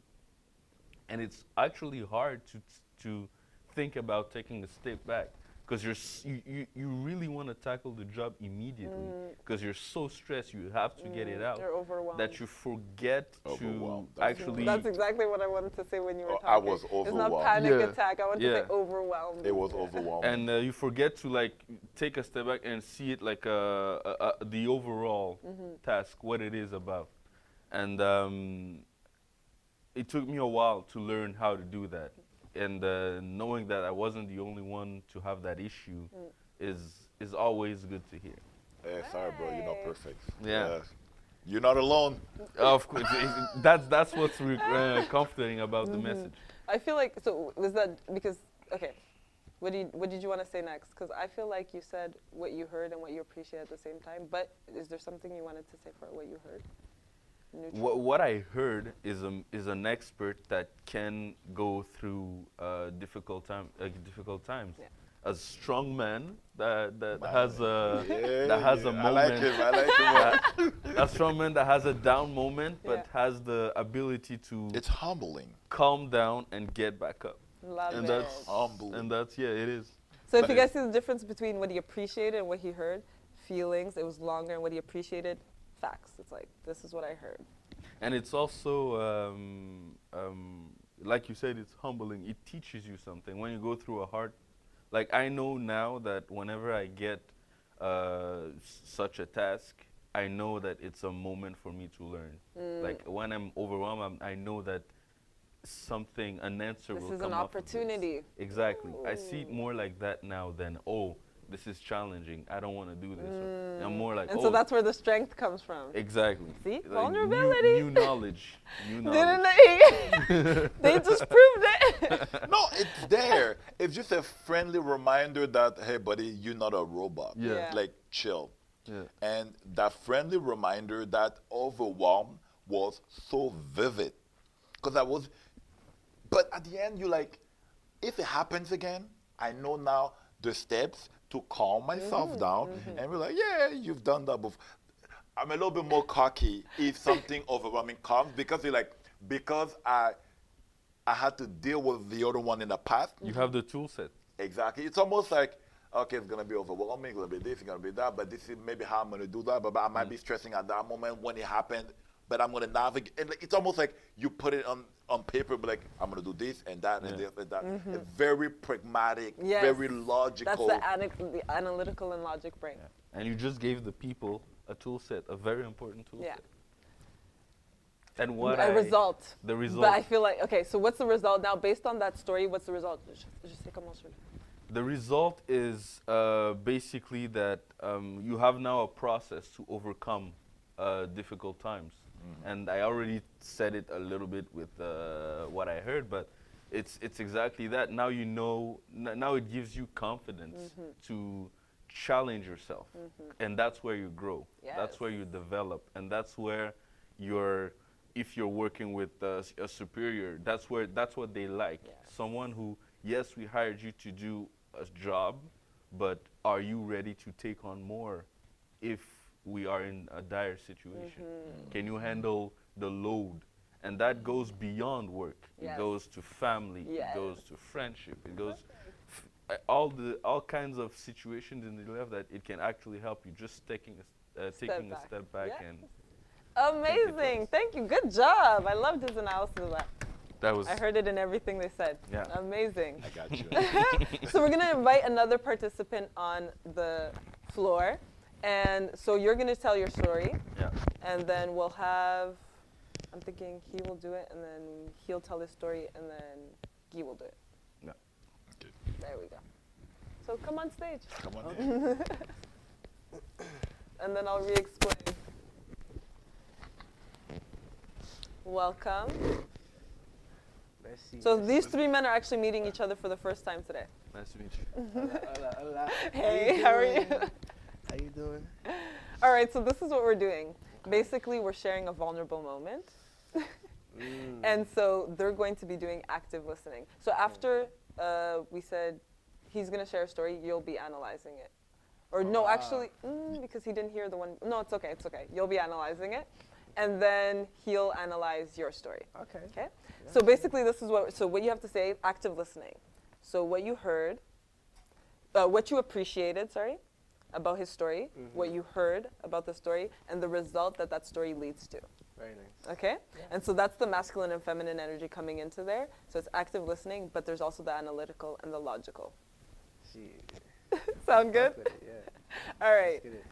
And it's actually hard to think about taking a step back because you really want to tackle the job immediately because you're so stressed, you have to get it out, You're overwhelmed. that you forget to Overwhelmed. actually. That's exactly what I wanted to say when you were Oh, talking. I was It's overwhelmed. not panic Yeah. attack. I want to Yeah. say overwhelmed. It was overwhelming. And you forget to like take a step back and see it like the overall task, what it is about. And it took me a while to learn how to do that. And knowing that I wasn't the only one to have that issue is always good to hear. Sorry, bro, you're not perfect. Yeah. You're not alone. Of course, that's what's comforting about the message. I feel like, so was that because, okay, what did you want to say next? Because I feel like you said what you heard and what you appreciate at the same time, but is there something you wanted to say for what you heard? Neutral. What I heard is an expert that can go through difficult times. Yeah. A strong man that Man. has a I like moment. him. I like him. A strong man that has a down moment, but Yeah. has the ability to It's humbling. calm down and get back up. Love And it. that's Humble. and that's yeah, it is. So if you guys see the difference between what he appreciated and what he heard, feelings, it was longer, and what he appreciated, facts. It's like, this is what I heard. And it's also, like you said, it's humbling. It teaches you something. When you go through a hard, like I know now that whenever I get such a task, I know that it's a moment for me to learn. Like when I'm overwhelmed, I know that an answer This will is come an out of this. opportunity. Exactly. I see it more like that now than, oh, this is challenging. I don't want to do this. Or I'm more like, And oh, so that's where the strength comes from. exactly. See? Like Vulnerability. New knowledge. New knowledge. Didn't they? They just proved it. No, it's there. It's just a friendly reminder that, hey, buddy, you're not a robot. Yeah. Yeah. Like, chill. Yeah. And that friendly reminder, that overwhelm was so vivid. Because but at the end, you're like, if it happens again, I know now the steps to calm myself down. And we're like, yeah, you've done that before. I'm a little bit more cocky if something overwhelming comes because you're like, because I had to deal with the other one in the past. You have the tool set. Exactly. It's almost like, okay, it's going to be overwhelming, it's going to be this, it's going to be that, but this is maybe how I'm going to do that, but I might be stressing at that moment when it happened, but I'm going to navigate. And like, it's almost like you put it on paper, but like, I'm going to do this and that and this and that. It's very pragmatic, Yes. very logical. That's the analytical and logic brain. And you just gave the people a tool set, a very important tool Yeah. set. And what A result. The result. But I feel like, okay, so what's the result now? Based on that story, what's the result? Je sais comment je- The result is basically that you have now a process to overcome difficult times. And I already said it a little bit with what I heard, but it's exactly that. Now you know, now it gives you confidence to challenge yourself. And that's where you grow. That's Yes. where you develop. And that's where if you're working with a superior, that's what they like. Yes. Someone who yes, we hired you to do a job, but are you ready to take on more if we are in a dire situation? Can you handle the load? And that goes beyond work. Yes. It goes to family. Yes. It goes to friendship. It goes all kinds of situations in the life that it can actually help you. Just taking a step back Yeah. and Amazing. Thank you. Good job. I loved his analysis of that. that was I heard it in everything they said. Yeah. Amazing. I got you. So we're going to invite another participant on the floor. And so you're going to tell your story. yeah. And then we'll have, I'm thinking he will do it, and then he'll tell his story, and then Guy will do it. Yeah. Okay. There we go. So come on stage. Come on in. And then I'll re-explain. Welcome. Merci. So these three men are actually meeting each other for the first time today. Nice to meet you. Hola, hola. Hey, how are you? How you doing? All right, so this is what we're doing. Basically, we're sharing a vulnerable moment. And so they're going to be doing active listening. So after we said he's going to share a story, you'll be analyzing it. Or no, wow. actually, because he didn't hear the one. No, it's okay, it's okay. You'll be analyzing it. And then he'll analyze your story. Okay. Okay? So basically, this is what you have to say, active listening. So what you heard, what you appreciated, about his story, what you heard about the story, and the result that that story leads to. Very nice. Okay? And so that's the masculine and feminine energy coming into there. So it's active listening, but there's also the analytical and the logical. See. Sound good? Yeah. All right. Let's get it.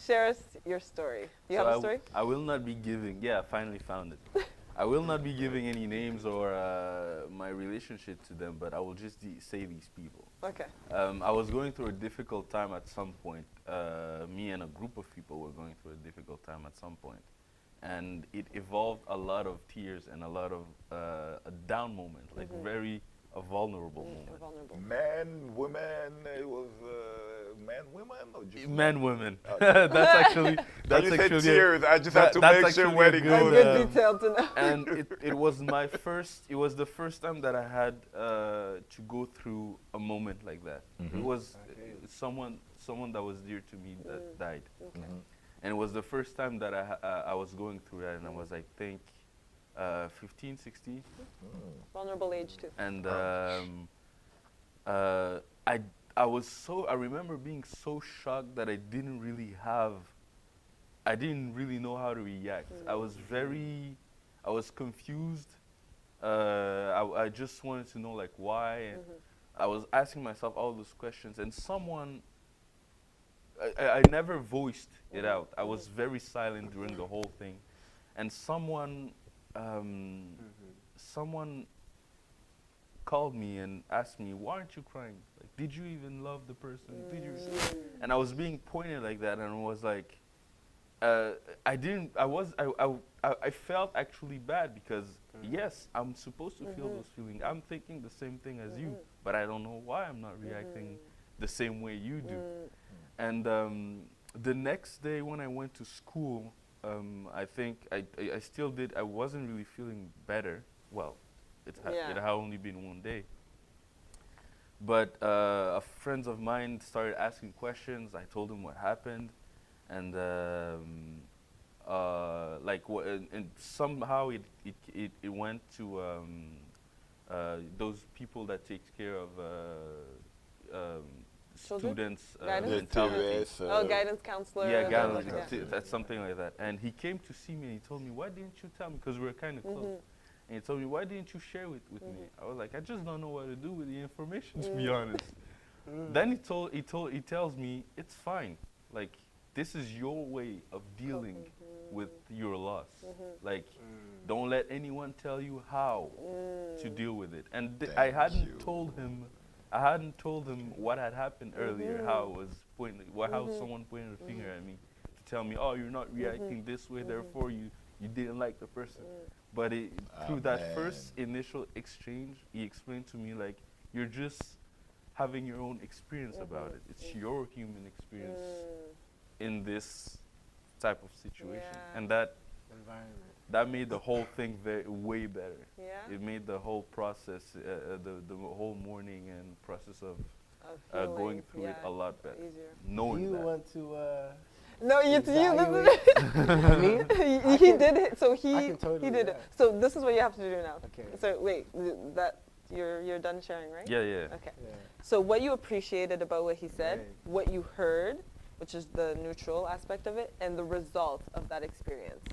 Share us your story. You have a story? I will not be giving. Yeah, I finally found it. I will not be giving any names or my relationship to them, but I will just say these people. Okay. I was going through a difficult time at some point. Me and a group of people were going through a difficult time at some point. And it evolved a lot of tears and a lot of a down moment, like very a vulnerable moment. Vulnerable. Men, women, it was men, women, or just Men, women. Okay. That's actually When you said actually tears, I just had to that's make sure actually where a to good, go. Good detail to know. and it was the first time that I had to go through a moment like that. It was someone that was dear to me that died. And it was the first time that I was going through that, and I was, I think, 15, 16. Vulnerable age too. And I remember being so shocked that I didn't really know how to react. I was confused. I just wanted to know like why. And I was asking myself all those questions, and I never voiced it out. I was very silent during the whole thing, and someone called me and asked me, "Why aren't you crying? Like, did you even love the person? Did you?" And I was being pointed like that, and I was like, I didn't. I felt actually bad because yes, I'm supposed to feel those feelings. I'm thinking the same thing as you, but I don't know why I'm not reacting the same way you do. And the next day when I went to school, I think I still did. I wasn't really feeling better. Well, it had only been one day. But friends of mine started asking questions. I told them what happened, and and somehow it went to those people that takes care of students' Guidance? mentality. Guidance counselor. Yeah, and guidance. like that. That's something like that. And he came to see me and he told me, "Why didn't you tell me?" Because we were kind of close. And he told me, "Why didn't you share with me?" I was like, "I just don't know what to do with the information, to be honest." Then he tells me, "It's fine. Like, this is your way of dealing with your loss. Like, don't let anyone tell you how to deal with it." And I hadn't told him what had happened earlier, how someone pointed a finger at me to tell me, "Oh, you're not reacting this way, therefore you didn't like the person." But through that first initial exchange, he explained to me, like, you're just having your own experience about it. It's your human experience in this type of situation. Yeah. And that Environment. that made the whole thing way better. Yeah. It made the whole process, the whole morning and process of Of going healing, through it yeah, a lot better. easier. Knowing You that. want to No, you evaluate me? he did it. So I he can totally, did yeah. it. So this is what you have to do now. Okay. So wait, that you're done sharing, right? Yeah, yeah. Okay. Yeah. So what you appreciated about what he said, Right. what you heard, which is the neutral aspect of it, and the result of that experience.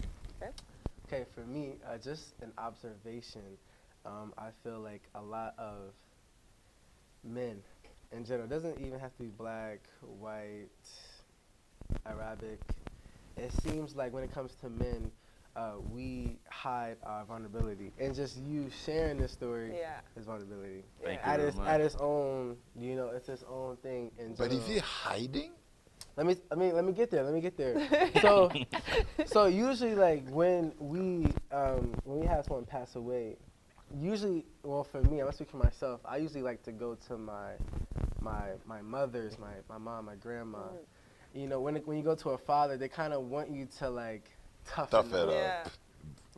Okay. Okay, for me, just an observation. I feel like a lot of men, in general, doesn't even have to be black, white, Arabic. It seems like when it comes to men, we hide our vulnerability, and just you sharing this story Yeah. is vulnerability. Thank Yeah. you very much. At its own, you know, it's its own thing. In But is general. he hiding? Let me get there. So usually, like when we have someone pass away, usually, well, for me, I'm speaking for myself. I usually like to go to my mother's, my mom, my grandma. You know, when you go to a father, they kind of want you to like toughen Tough it up, up. Yeah.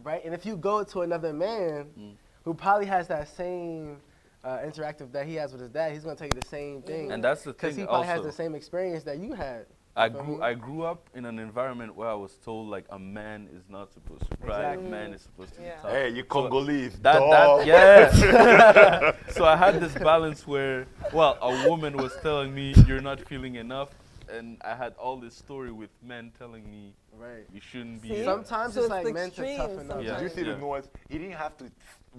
right? And if you go to another man who probably has that same interactive that he has with his dad, he's gonna tell you the same thing. And that's the Because thing he probably also. has the same experience that you had. I feel grew me? I grew up in an environment where I was told like a man is not supposed to cry, Exactly. a man is supposed to be Yeah. tough. Hey, you Congolese. That dog. yeah. So I had this balance where, well, a woman was telling me you're not feeling enough, and I had all this story with men telling me Right. you shouldn't be. See? Sometimes So it's it's like the meant to extremes toughen up. sometimes. Did you see Yeah. the nuance? He didn't have to,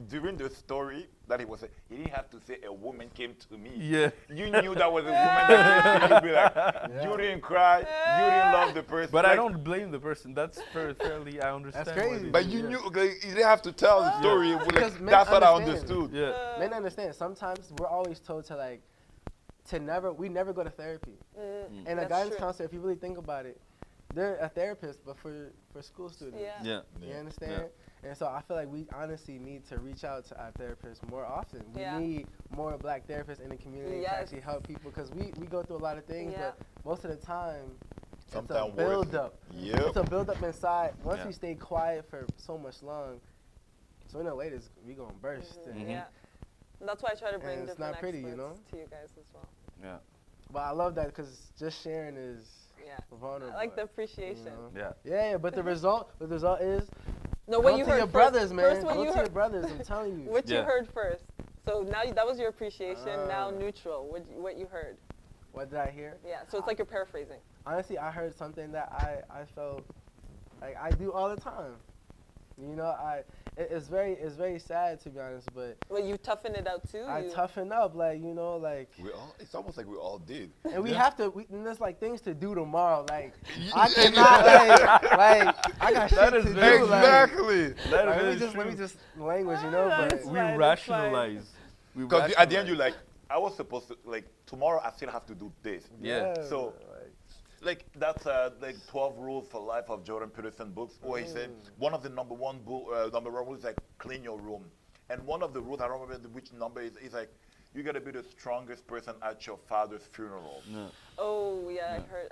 during the story that he was saying, he didn't have to say a woman came to me. Yeah. You knew that was a woman that came to you. You'd be like, Yeah. you didn't cry, you didn't love the person. But I Like, don't blame the person. That's fairly I understand. That's why crazy. they But do you that. knew, like, you didn't have to tell the story. Like, Because men that's what I understand. understood. Yeah. Men understand. Sometimes we're always told to like, we never go to therapy. And a That's guidance true. counselor, if you really think about it, they're a therapist, but for school students. Yeah. Yeah. You Yeah. understand? And so I feel like we honestly need to reach out to our therapists more often. We Yeah. need more black therapists in the community to Yes. actually help people because we go through a lot of things, Yeah. but most of the time, it's a Sometimes build up. Yep. It's a build up inside. Once Yeah. we stay quiet for so much long, sooner or later we gonna burst. Mhm. And- Yeah. And that's why I try to bring And it's different not pretty, you experts know? to you guys as well. Yeah. But I love that because just sharing is Yeah. vulnerable. I like the you appreciation. know? Yeah. Yeah, but the result is No, what go you to heard your first, brothers, man. First, what Go you to your heard, brothers. I'm telling you. what you Yeah. heard first. So now that was your appreciation. Now Ah. neutral. What you heard. What did I hear? Yeah. So it's like you're paraphrasing. Honestly, I heard something that I felt like I do all the time. You know, it's very sad to be honest, but Well, you toughen it out too. I you, toughen up, like you know, like, It's almost like we all did. and we Yeah. have to. And there's like things to do tomorrow. Like I cannot, like I got That shit is to very do. Exactly. That Like, is let me true. just language, you know. But That's We fine, that's rationalize. We Because at the end, rationalize. you're like, I was supposed to, like, tomorrow I still have to do this. Yeah. So, like, that's like 12 Rules for Life of Jordan Peterson books, where he said one of the number one rules is like clean your room. And one of the rules, I don't remember which number, is like, you got to be the strongest person at your father's funeral. Yeah. Oh yeah, I heard.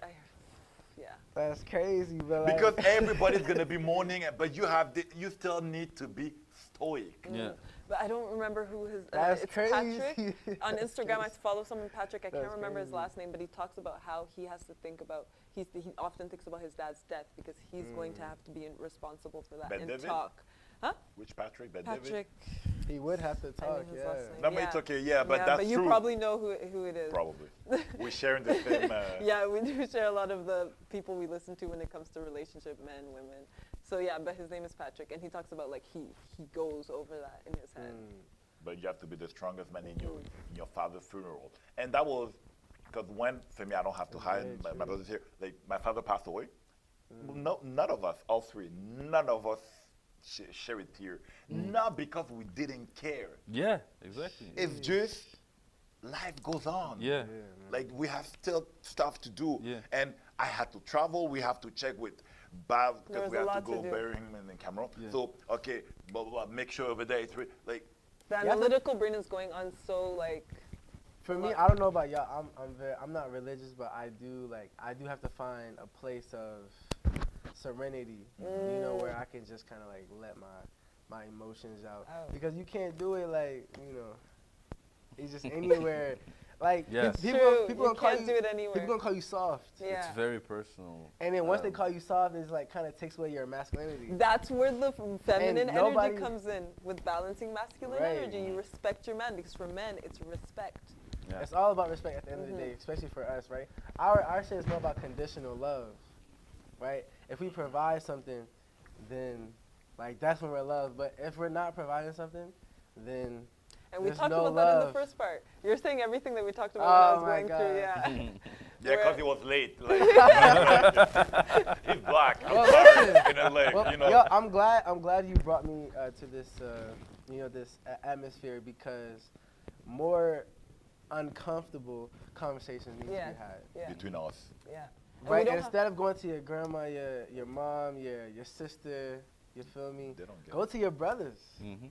Yeah. that's crazy, but like, Because everybody's going to be mourning, but you still need to be stoic. Yeah. But I don't remember who his. That's it's crazy. Patrick. On Instagram, I follow someone, Patrick. I can't That's remember his crazy. last name, but he talks about how he has to think about. He often thinks about his dad's death because he's going to have to be responsible for that Ben and David? talk. Huh? Which Patrick? Ben David? Patrick. he would have to I talk. knew his Yeah. last name. No, but it's okay, yeah, but that's but you true. probably know who it is. Probably. We're sharing the same. Yeah, we do share a lot of the people we listen to when it comes to relationship, men, women. So yeah, but his name is Patrick, and he talks about like he goes over that in his head. But you have to be the strongest man in your father's funeral. And that was, because when, for me, I don't have to hide, Very my true. brother's here, like, my father passed away. No, none of us, all three, none of us share a tear. Not because we didn't care. Yeah. Exactly. It's just life goes on. Yeah. Like, we have still stuff to do. Yeah. And I had to travel. We have to check with Bav There because was we a have to lot to go do. bury him in Cameroon. Yeah. So, okay, blah, blah, blah, make sure over there it's like, The Yeah. analytical brain is going on so like. For me, I don't know about y'all. I'm not religious, but I do have to find a place of serenity, you know, where I can just kind of like let my emotions out. Because you can't do it like, you know, it's just anywhere. Like Yes. people You gonna call can't you, do it anywhere. people gonna call you soft. Yeah. It's very personal. And then once they call you soft, it's like kind of takes away your masculinity. That's where the feminine nobody- energy comes in with balancing masculine Right. energy. You respect your man because for men, it's respect. Yeah. It's all about respect at the end of the day, especially for us, right? Our shit is more about conditional love, right? If we provide something, then like that's when we're loved. But if we're not providing something, then And we there's talked no about that in the love. first part. You're saying everything that we talked about Oh when I was my going through. God. Yeah. Yeah, because he was late. Like, he's black. I'm Well, sorry. listen. In LA, Well, you know. yo, I'm glad you brought me to this, you know, this atmosphere because more uncomfortable conversations need to be had. Yeah. Between us. Yeah. Right, don't and have- instead of going to your grandma, your mom, your sister, you feel me? They don't get Go to your brothers. Mm-hmm.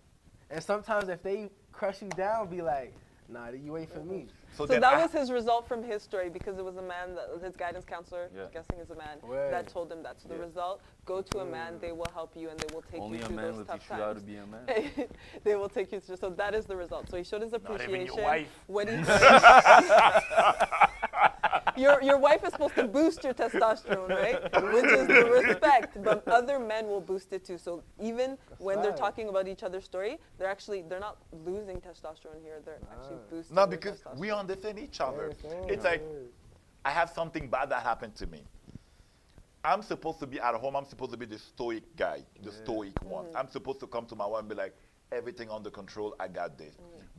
And sometimes if they crush you down, be like, nah, you ain't for me. So then that I- was his result from his story because it was a man, that his guidance counselor, Yeah. guessing is a man, Word. that told him that. So the Yeah. result, go to a man, they will help you and they will take Only you a through man those will tough teach you how to times. be a man. They will take you through. So that is the result. So he showed his Not even appreciation. your wife. What he your wife is supposed to boost your testosterone, right? Which is the respect. But other men will boost it too. So even when they're right. talking about each other's story, they're not losing testosterone here. They're actually boosting. No, their because testosterone. we understand each other. Understand. It's like, I have something bad that happened to me. I'm supposed to be at home. I'm supposed to be the stoic guy, the stoic one. I'm supposed to come to my wife and be like, everything under control. I got this.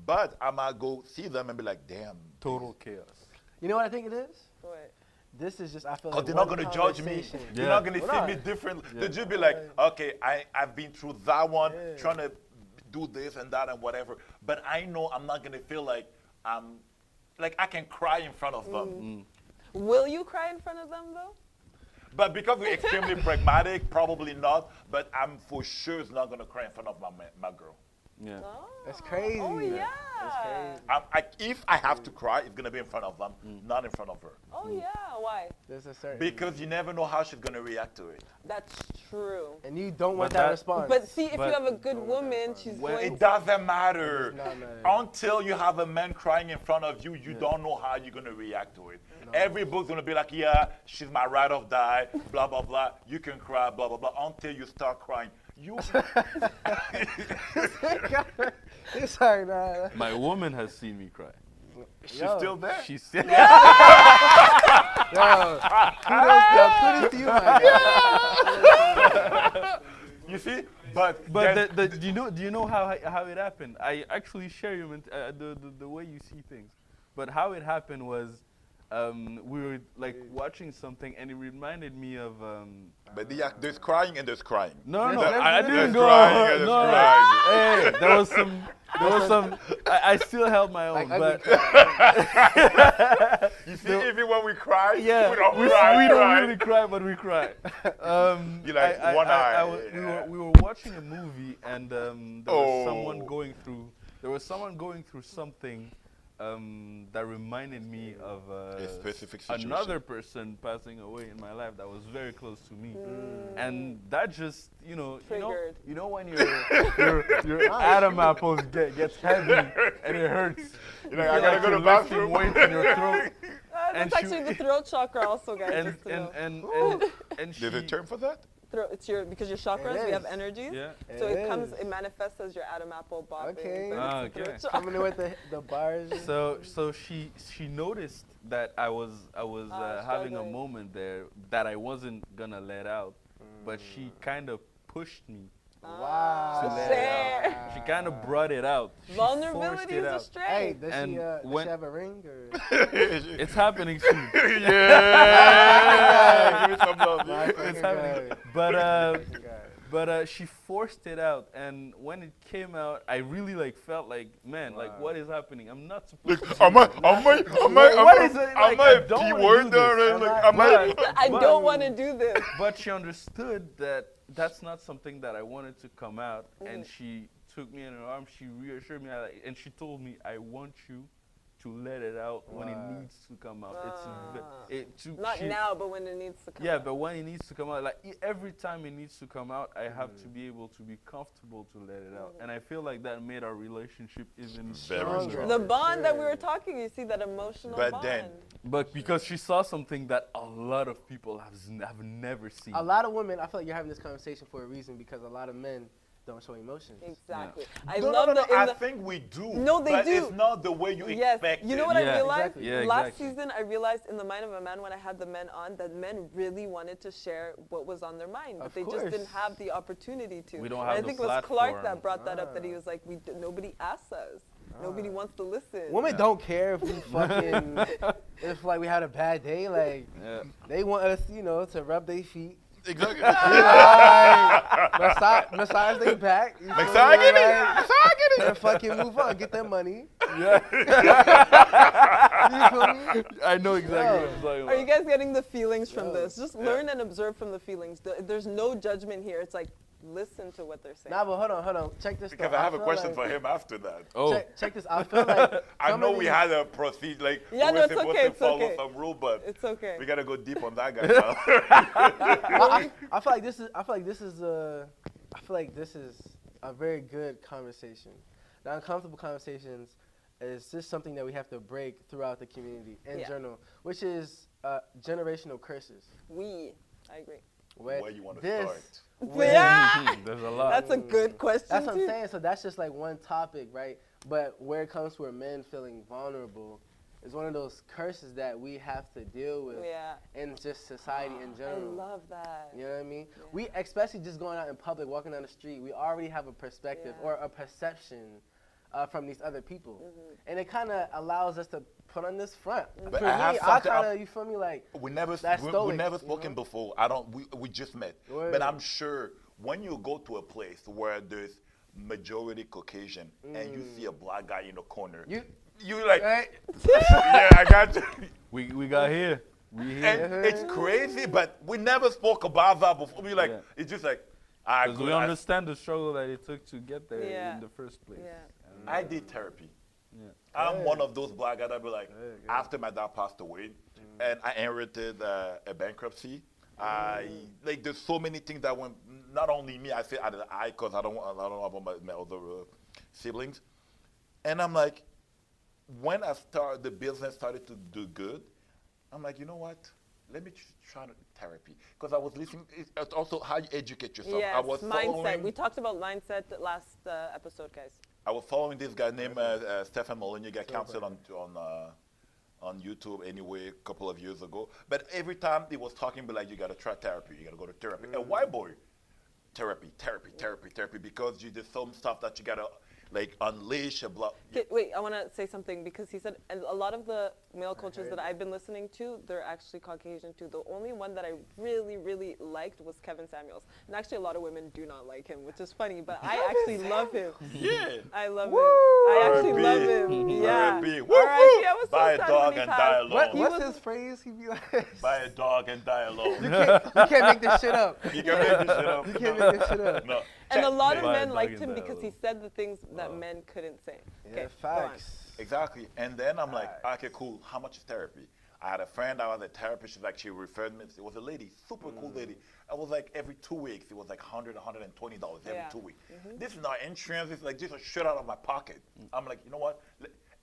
But I might go see them and be like, damn. Total chaos. You know what I think it is? What? This is just, I feel Because like they're not one going to judge me. conversation. They're Yeah. not going to Well, see me not. differently. Yeah. They'll just be like, okay, I've been through that one, Yeah. trying to do this and that and whatever. But I know I'm not going to feel like I can cry in front of them. Will you cry in front of them though? But because we're extremely pragmatic, probably not. But I'm for sure not going to cry in front of my girl. Yeah. Oh. That's crazy. Oh yeah. That's crazy. If I have to cry, it's going to be in front of them, not in front of her. Oh yeah. Why? There's a certain. Because you never know how she's going to react to it. That's true. And you don't want But that that- response. But see, if But you have a good don't want that woman, response. she's When going. It doesn't matter. It does not matter. Until you have a man crying in front of you, you don't know how you're going to react to it. Every book's going to be like, yeah, she's my ride or die, blah, blah, blah. You can cry, blah, blah, blah, until you start crying. You. It's like, nah. My woman has seen me cry. She's Yo. still there. She said, Yo, kudos to you, man. You see? But but then- do you know how it happened? I actually share you the way you see things. But how it happened was, we were like watching something, and it reminded me of. but there's crying and there's crying. No, There's- I didn't there's go. crying and there's No, crying. hey, there was some. I still held my own, Like but ugly cry. You see, even when we cry, yeah, we don't we cry. don't really cry, but we cry. You like one eye. We were watching a movie, and there was Oh. someone going through. There was someone going through something that reminded me of A specific situation. another person passing away in my life that was very close to me, and that just Triggered. you know when your Adam apples gets heavy and it hurts. You're like, I gotta go to the you're lifting bathroom. weight in your throat. That's And she- actually the throat chakra, also, guys. and just to know. and she, There's a term for that? Throat, it's because your chakras, we have is. energies. yeah. So It it manifests as your Adam apple bobbing. Okay. but Ah, it's the okay. throat chakra. Coming in with the bars. So she noticed that I was having a struggling. moment there that I wasn't gonna let out, but she kind of pushed me. Wow. To let it Share. out. She kind of brought it out. She forced Vulnerability it is a out. strength. Hey, does And she when- have a ring or? It's happening soon. Yeah. Give me some love. My It's fucking happening. God. But Fucking God. she forced it out, and when it came out, I really like felt like, man, like what is happening? I'm not supposed to. Am I What is it? Like, I a don't P wanna word do there? this. Like, Am am I? I But- don't want to do this. But she understood that that's not something that I wanted to come out, and she took me in her arms. She reassured me, and she told me, "I want you to let it out when it Wow. needs to come out. Not now, but when it needs to come Yeah, out. but when it needs to come out, like every time it needs to come out, I have to be able to be comfortable to let it out. And I feel like that made our relationship even Very stronger. strong. The bond that we were talking, you see that emotional But bond. then- But because she saw something that a lot of people have never seen. A lot of women, I feel like you're having this conversation for a reason because a lot of men don't show emotions. Exactly. I No, love no, no, that in I the think we do. No, they but do. it's not the way you Yes, expect you know it. what I Yeah. realized? Exactly. Yeah, Last exactly. season, I realized in The Mind of a Man when I had the men on that men really wanted to share what was on their mind, but Of they just course. didn't have the opportunity to. We don't And have I the think it was Clark platform. that brought that up, that he was like, nobody asks us. Nobody wants to listen. Women don't care if we fucking, if like we had a bad day. Like Yeah. they want us, you know, to rub their feet, Exactly. massage their back, you feel me? Massaging it. Like, and fucking move on, get their money. Yeah. You feel me? I know exactly what you're talking about. Are you guys getting the feelings from Yo. this? Just learn and observe from the feelings. There's no judgment here. It's like, listen to what they're saying. Nah, but hold on. Check this. Because though. I have a feel question like- for him after that. Oh, Check this. I feel like I some know of we these- had a procedure, like Yeah, we no, were it's supposed okay, to it's follow okay. some rule, but It's okay. we gotta go deep on that guy now. I feel like this is. I feel like this is a very good conversation. The uncomfortable conversations is just something that we have to break throughout the community in Yeah. general, which is generational curses. I agree. Where you want to this- start? Yeah! there's a lot. That's a good question. That's what I'm too. saying. So that's just like one topic, right? But where it comes to a men feeling vulnerable, is one of those curses that we have to deal with Yeah. in just society in I general. love that. You know what I mean? Yeah. We, especially just going out in public, walking down the street, we already have a perspective Yeah. or a perception from these other people. Mm-hmm. And it kind of allows us to put on this front. But For I have me, I something kind up- of, you feel me, like, We never That's we stoic, never you spoken know? before. I don't. We just met. Word. But I'm sure when you go to a place where there's majority Caucasian and you see a black guy in the corner, you, you like, right? yeah, I got you. We got here. We here. And it's crazy, but we never spoke about that before. We like, Yeah. it's just like, I Because we understand the struggle that it took to get there Yeah. in the first place. Yeah. And, I did therapy. Yeah. I'm Good. one of those black guys that be like, Good. after my dad passed away, and I inherited a bankruptcy. Like there's so many things that went. Not only me, I say I because I don't know about my other siblings, and I'm like, when the business started to do good, I'm like, you know what? Let me try therapy because I was listening. It's also how you educate yourself. Yes, I was mindset. following. We talked about mindset last episode, guys. I was following this guy named Stefan Molyneux, got canceled on YouTube anyway a couple of years ago. But every time he was talking, be like, you got to try therapy, you got to go to therapy. A white boy, therapy, because you did some stuff that you got to like unleash a block. Okay, wait, I want to say something because he said and a lot of the male coaches that I've been listening to, they're actually Caucasian too. The only one that I really, really liked was Kevin Samuels. And actually a lot of women do not like him, which is funny, but I actually love him. Yeah. I love him. I actually R.I.P. love him. Yeah. R.I.P. Woo, R.I.P. woo. I was so Buy a sad dog when he and passed. die alone. What, He what's was- his phrase? He be like, Buy a dog and die alone. you can't make this shit up. You can make this shit up. You can't make this shit up. No. And a lot of Buy a men dog liked and him die because he alone. said the things that men couldn't say. Yeah, Okay, go on. facts. Exactly. And then I'm like, okay, cool. How much is therapy? I had a friend that was a therapist. She referred me. It was a lady, super cool lady. I was like, every 2 weeks, it was like $100, $120 every Yeah. 2 weeks. This is not insurance. It's like just a shit out of my pocket. I'm like, you know what?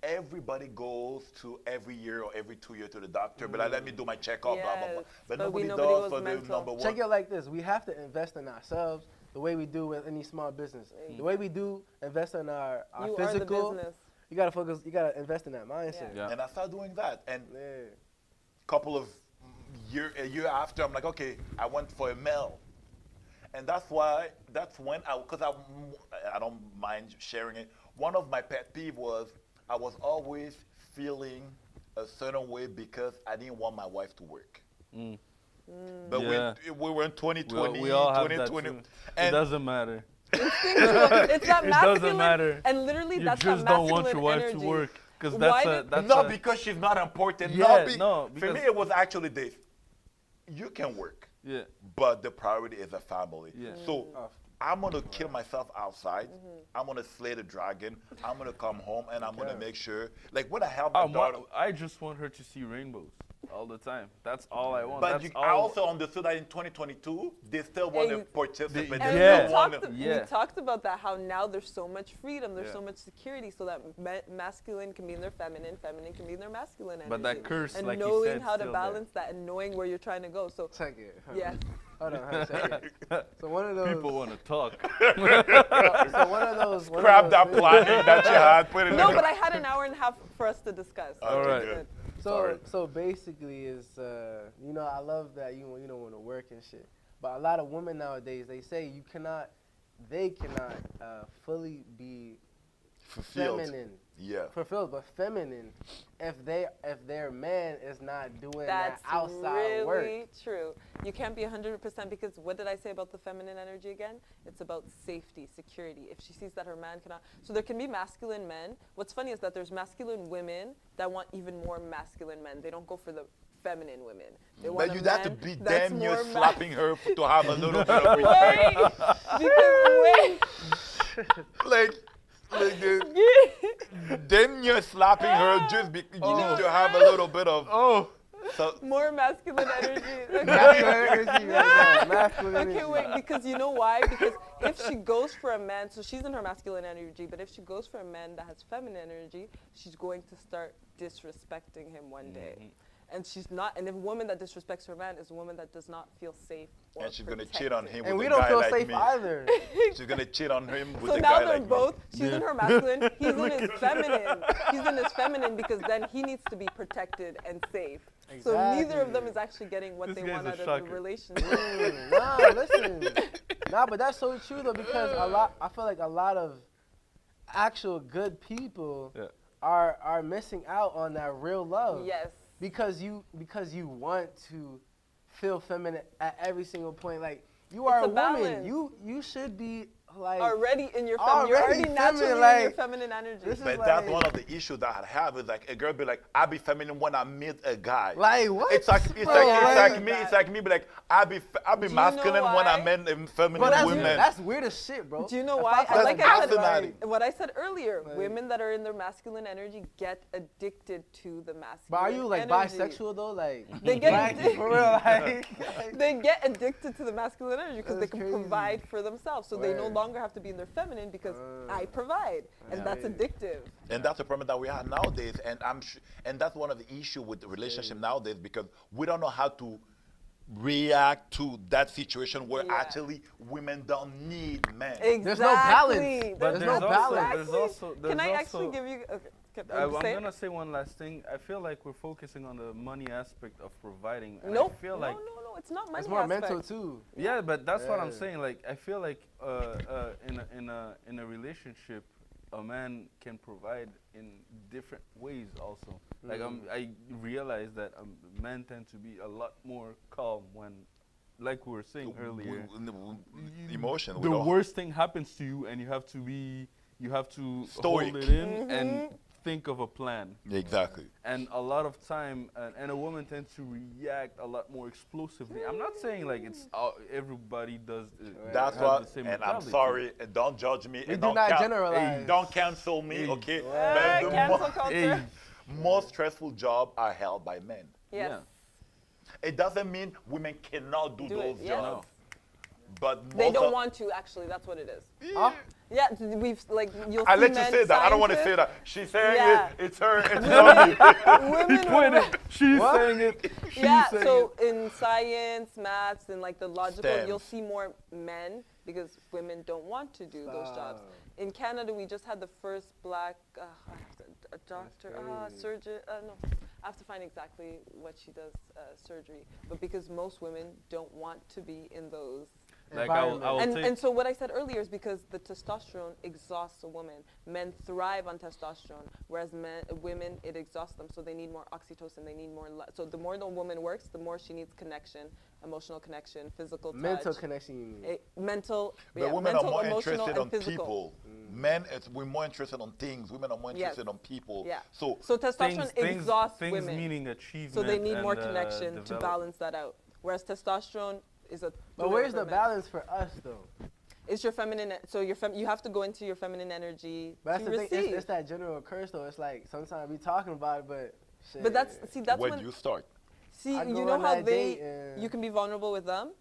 Everybody goes to every year or every 2 years to the doctor, but let me do my checkup, blah, blah, blah. Yes, But but nobody nobody does goes for the mental. number one. Check it like this. We have to invest in ourselves the way we do with any small business. The way we do invest in our You physical. are the business. You gotta focus. You gotta invest in that mindset. Yeah. And I started doing that. And Yeah. couple of a year after, I'm like, okay, I went for a male. And that's when because I don't mind sharing it. One of my pet peeve was I was always feeling a certain way because I didn't want my wife to work. But Yeah. we were in 2020, We all have that 2020. too. It And doesn't matter. Instinctual. It's that It masculine. doesn't matter. And literally, You that's just that don't masculine want your wife energy. to work because Why that's did- not because she's not important. Yeah, no, for because- me, it was actually this. You can work. Yeah. but the priority is a family. Yeah. So I'm gonna kill myself outside. I'm gonna slay the dragon. I'm gonna come home and I'm gonna make sure, like when I have my daughter. I just want her to see rainbows all the time. That's all I want. But That's I all. also understood that in 2022 they still want to participate. they- And Yeah. we talked about that, how now there's so much freedom, there's Yeah. so much security, so that masculine can be in their feminine, feminine can be in their masculine energy. But that curse, and like you knowing said, how to still there. balance that and knowing where you're trying to go. So Check it. yeah, Hold on, check it. So one of those. People want to talk. So one of those. one of Scrap those that things- planning that you had. Put it no, in. but I had an hour and a half for us to discuss. Okay, All right. good. So so basically is you know, I love that you don't want to work and shit. But a lot of women nowadays, they say they cannot fully be Fulfilled. feminine, Yeah. fulfilled, but feminine if their man is not doing That's that outside really work. true. You can't be 100% because what did I say about the feminine energy again? It's about safety, security. If she sees that her man cannot, so there can be masculine men. What's funny is that there's masculine women that want even more masculine men. They don't go for the feminine women. They want But a you'd have to man be that's damn near more slapping her to have a little bit of Wait, because wait. like this. Damn near slapping her just because you need to have a little bit of. Oh. So, More masculine energy. Masculine energy right now. Masculine Okay, energy. wait, because you know why? Because if she goes for a man, so she's in her masculine energy, but if she goes for a man that has feminine energy, she's going to start disrespecting him one day. And she's not, and a woman that disrespects her man is a woman that does not feel safe or and she's gonna cheat on him And with we a don't guy feel like safe me. either. She's gonna cheat on him with So a now guy they're like both, me. she's in her masculine, he's in his feminine. He's in his feminine because then he needs to be protected and safe. So neither of them is actually getting what This they guy's want a out of the shocker. relationship. Nah, listen. Nah, but that's so true though, because I feel like a lot of actual good people Yeah. are missing out on that real love. Yes. Because you want to feel feminine at every single point. Like you are It's a a woman. balance. You should be like Already in your feminine, you're Already already naturally feminine, in your like, feminine energy. this is But like, that's one of the issues that I have is like a girl be like, I be feminine when I meet a guy. like what? It's like Bro, like- it's like me be like I be Do you masculine know when I why? meet feminine Bro, that's women. that's weird as shit, bro. Do you know If why? felt Like I said, fascinating. what I said earlier, Like- women that are in their masculine energy get addicted to the masculine. But are you like energy. bisexual though? Like They get like, addicted. for real, like They get addicted to the masculine energy because they That's can crazy. provide for themselves. So they no Word. longer have to be in their feminine because I provide, and Yeah. that's addictive. And that's the problem that we have nowadays, and and that's one of the issues with the relationship nowadays because we don't know how to react to that situation where Yeah. actually women don't need men. Exactly. There's no balance. But There's no balance. Can I actually give you? Okay, I'm say it? gonna say one last thing. I feel like we're focusing on the money aspect of providing. And Nope. I feel No, like no, it's not money. it's more aspect. mental too. yeah, but that's what I'm Yeah. saying. Like I feel like in a relationship, a man can provide in different ways also. Like I realize that men tend to be a lot more calm when, like we were saying earlier, Emotion. we the don't- worst thing happens to you and you have to Stoic. hold it in and think of a plan. Exactly. And a lot of time, and a woman tends to react a lot more explosively. I'm not saying like it's everybody does. That's have what, the same and I'm mentality. sorry, and don't judge me. We and do don't not can- generalize. Hey, don't cancel me, okay? Ah, But the cancel culture. Hey, most stressful jobs are held by men. Yes. yeah. It doesn't mean women cannot do Do it, those yes. jobs. But They most don't of- want to actually. That's what it is. Huh? Yeah, we've like you'll I see let you men say that. I don't want to say scientists- that. She's saying Yeah. it. It's her. It's not me. Women, Pointed. She's What? saying it. She's yeah, saying so it. in science, maths, and like the logical, STEM. you'll see more men because women don't want to do those jobs. Stop. In Canada, we just had the first black a doctor, crazy. surgeon. No, I have to find exactly what she does surgery. But because most women don't want to be in those. Like I will And, take. and so what I said earlier is because the testosterone exhausts a woman. Men thrive on testosterone, whereas women, it exhausts them. So they need more oxytocin. They need more. So the more the woman works, the more she needs connection, emotional connection, physical touch. Mental connection, you mean? Mental. But yeah, women mental, are more emotional, interested and on physical. people. Men, we're more interested on things. Women are more Yes. interested on people. Yeah. So So testosterone exhausts things women. meaning achievement. So they need more and, connection to develop. balance that out. Whereas testosterone is a. But where's the balance for us though? It's your feminine. So you have to go into your feminine energy But that's to the thing. receive. It's that general curse though. It's like sometimes we talking about it, but shit. But that's When when you start. see I you go know on how that they date and- you can be vulnerable with them.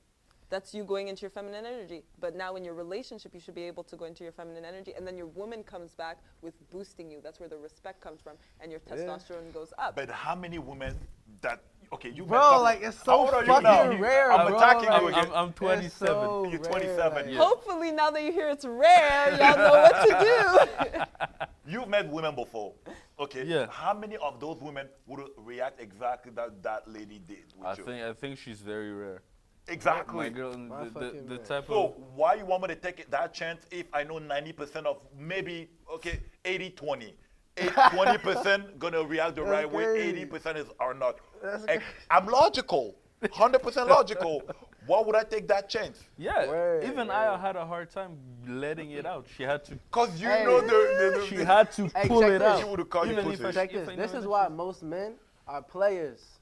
That's you going into your feminine energy. But now in your relationship, you should be able to go into your feminine energy, and then your woman comes back with boosting you. That's where the respect comes from, and your testosterone goes up. But how many women that, okay, you Bro, met couple- like, it's How so old are you fucking now? rare, I'm bro, attacking like- you again. I'm 27. It's so You're rare, 27, like- yeah. Hopefully, now that you hear it's rare, y'all know what to do. You've met women before, okay? Yeah. How many of those women would react exactly that lady did with you? I think she's very rare. Exactly. My girl, My the fucking man. type So of why you want me to take that chance if I know 90% of maybe, okay, 80-20. 20% gonna react the right way, crazy. 80% are not. That's And I'm logical, 100% logical. Why would I take that chance? yeah. Word, Even I had a hard time letting it out. She had to. Cause you Hey. know the She had to Hey, pull check it this. out. She would've called you Even pussy. if I- Check if this. I know This is that why she- most men are players.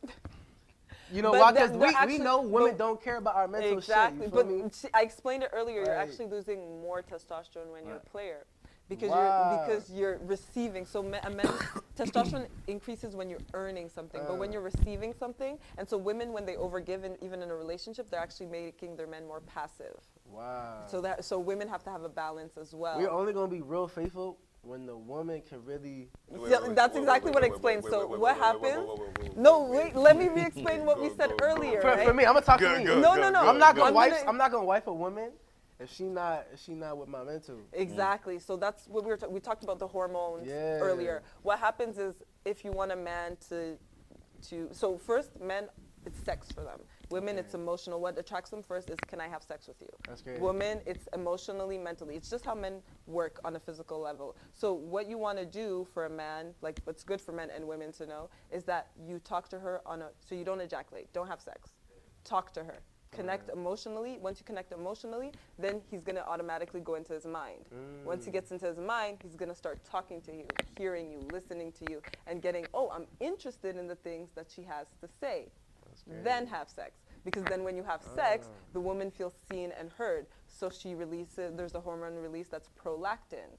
You know But why? they're- Because they're we actually- know women but- don't care about our mental Exactly, shit. You but feel me? see, I explained it earlier. You're Right. actually losing more testosterone when you're a Right. player, because Wow. you're receiving. So a man's testosterone increases when you're earning something, but when you're receiving something, and so women when they overgive, even in a relationship, they're actually making their men more passive. Wow. So women have to have a balance as well. We're only gonna be real faithful when the woman can really. That's exactly what I explained. So what happens? No, wait. Let me re-explain what we said earlier. For right? me, I'm gonna talk to Good, me. good. No. I'm not gonna I'm wife. gonna- I'm not gonna wife a woman if she not with my mental. Exactly. So that's what we talked about the hormones Yeah. earlier. What happens is if you want a man to so first men, it's sex for them. Women, it's emotional. What attracts them first is, can I have sex with you? That's great. Women, it's emotionally, mentally. It's just how men work on a physical level. So what you want to do for a man, like what's good for men and women to know, is that you talk to her so you don't ejaculate, don't have sex. Talk to her. Connect emotionally. Once you connect emotionally, then he's going to automatically go into his mind. Once he gets into his mind, he's going to start talking to you, hearing you, listening to you, and getting, oh, I'm interested in the things that she has to say. Then have sex. Because then when you have sex, the woman feels seen and heard. So she releases, there's a hormone release that's prolactin.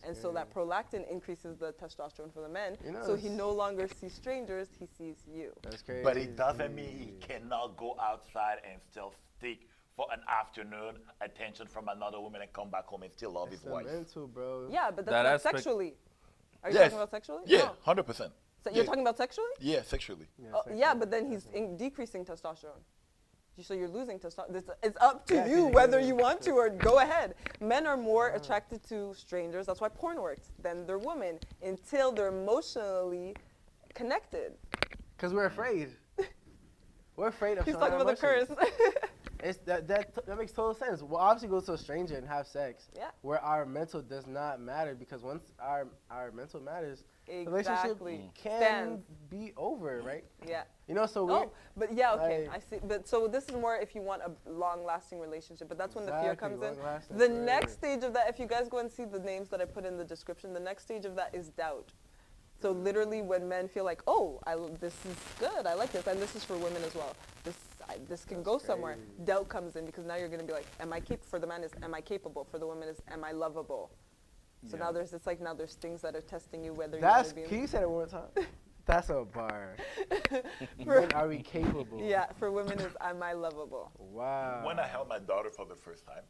And so that prolactin increases the testosterone for the men. You know, So he no longer sees strangers, he sees you. That's crazy. But it doesn't mean he cannot go outside and still seek for an afternoon attention from another woman and come back home and still love It's his the wife. mental, bro. Yeah, but that's That not aspect- sexually. Are you Yes. talking about sexually? Yeah, No. 100%. So you're talking about sexually? Yeah, sexually. Yeah, but then he's decreasing testosterone. So you're losing testosterone. It's up to Yeah, you 'cause whether you- you want to or go ahead. Men are more attracted to strangers. That's why porn works than their women until they're emotionally connected. Because we're afraid. We're afraid of He's showing talking our about the curse. emotions. It's that makes total sense. We'll obviously go to a stranger and have sex. Yeah. Where our mental does not matter, because once our mental matters, the Exactly. relationship can Stands. be over, right? Yeah. You know, so we Oh, but yeah, okay, like- I see. But so this is more if you want a long-lasting relationship. But that's when the fear Exactly, comes in. long-lasting, The forever. next stage of that, if you guys go and see the names that I put in the description, the next stage of that is doubt. So literally, when men feel like, oh, this is good, I like this, and this is for women as well. This can go somewhere. crazy. Doubt comes in because now you're gonna be like, am I capable? For the man is, am I capable? For the woman is, am I lovable? So Yeah. now there's things that are testing you whether That's you're can you say that one more time? That's a bar. For- When are we capable? Yeah, for women is, am I lovable? Wow. When I held my daughter for the first time,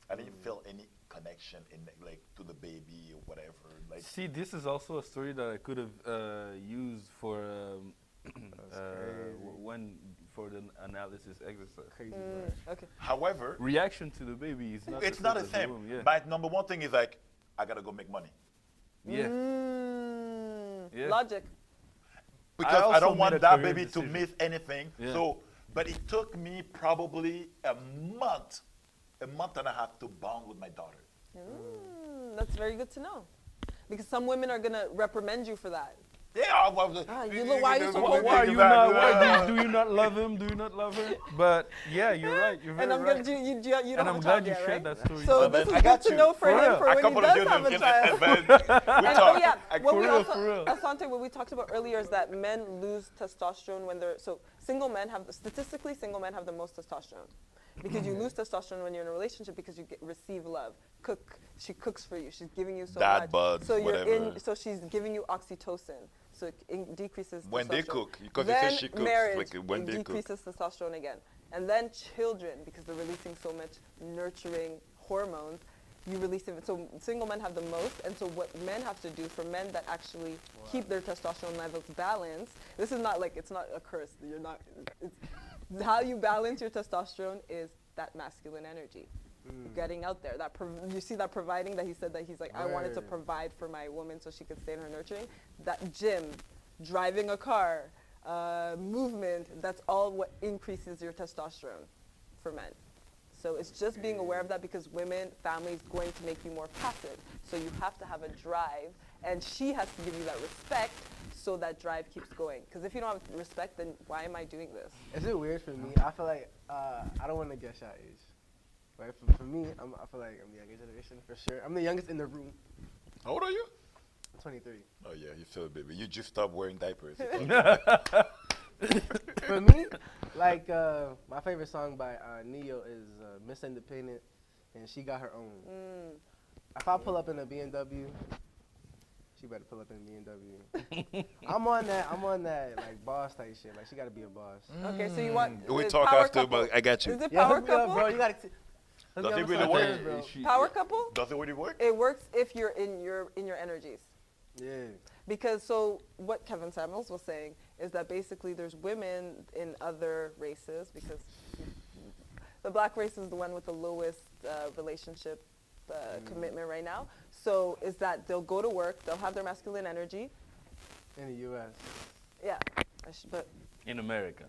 I didn't feel any connection like to the baby or whatever. Like See, this is also a story that I could have used for for the analysis exercise. Crazy, bro. Okay. however, Reaction to the baby is not. it's the not the same as the same. woman, yeah. My number one thing is like, I gotta go make money. Yeah. Yeah. Logic. Because I, also don't made want a that career baby decision. to miss anything. Yeah. So, but it took me probably a month and a half to bond with my daughter. That's very good to know. Because some women are going to reprimand you for that. Yeah, I was. you look- why are you so Why Why are you not? Why do you not love him? Do you not love her? But yeah, you're right. You're very And I'm right. going you don't And have I'm a glad child you yet, shared right? that story. So No, this man, is I got good to you. know for For him real. for A when he couple of does years have a in child. advance. We And talked. yeah, what For we real, also, for real. Asante, what we talked about earlier is that men lose testosterone when they're, so single men have, statistically single men have the most testosterone. because you lose testosterone when you're in a relationship because you receive love. She cooks for you. She's giving you so Dad much. bod, So you're whatever. so she's giving you oxytocin. So it decreases When they testosterone. cook, because you then say she cooks, marriage, like when it they cook. decreases testosterone again. And then children, because they're releasing so much nurturing hormones, you release it. So single men have the most, and so what men have to do for men that actually keep their testosterone levels balanced. This is not like, it's not a curse. You're not. It's how you balance your testosterone is that masculine energy, getting out there. That you see that providing that he said that he's like, I wanted to provide for my woman so she could stay in her nurturing. That gym, driving a car, movement. That's all what increases your testosterone for men. So it's just being aware of that, because women, family is going to make you more passive. So you have to have a drive, and she has to give you that respect so that drive keeps going. Because if you don't have respect, then why am I doing this? Is it weird for me? I feel like I don't want to guess your age. Right? For me, I feel like I'm the younger generation for sure. I'm the youngest in the room. How old are you? 23. Oh yeah, you still a baby. You just stopped wearing diapers. For me, like my favorite song by Neo is Miss Independent, and She Got Her Own. If I pull up in a BMW, she better pull up in a BMW. I'm on that like boss type shit. Like she gotta be a boss. Okay, so you want We is talk power after, couple? but I got you. Is it Yeah, power hook me up, couple? bro. You gotta. Does it really work? bro. Power couple? Does it really work? It works if you're in your energies. Yeah. Because so what Kevin Samuels was saying is that basically there's women in other races, because the black race is the one with the lowest relationship commitment right now. So is that they'll go to work, they'll have their masculine energy. In the U.S. Yeah, but In America.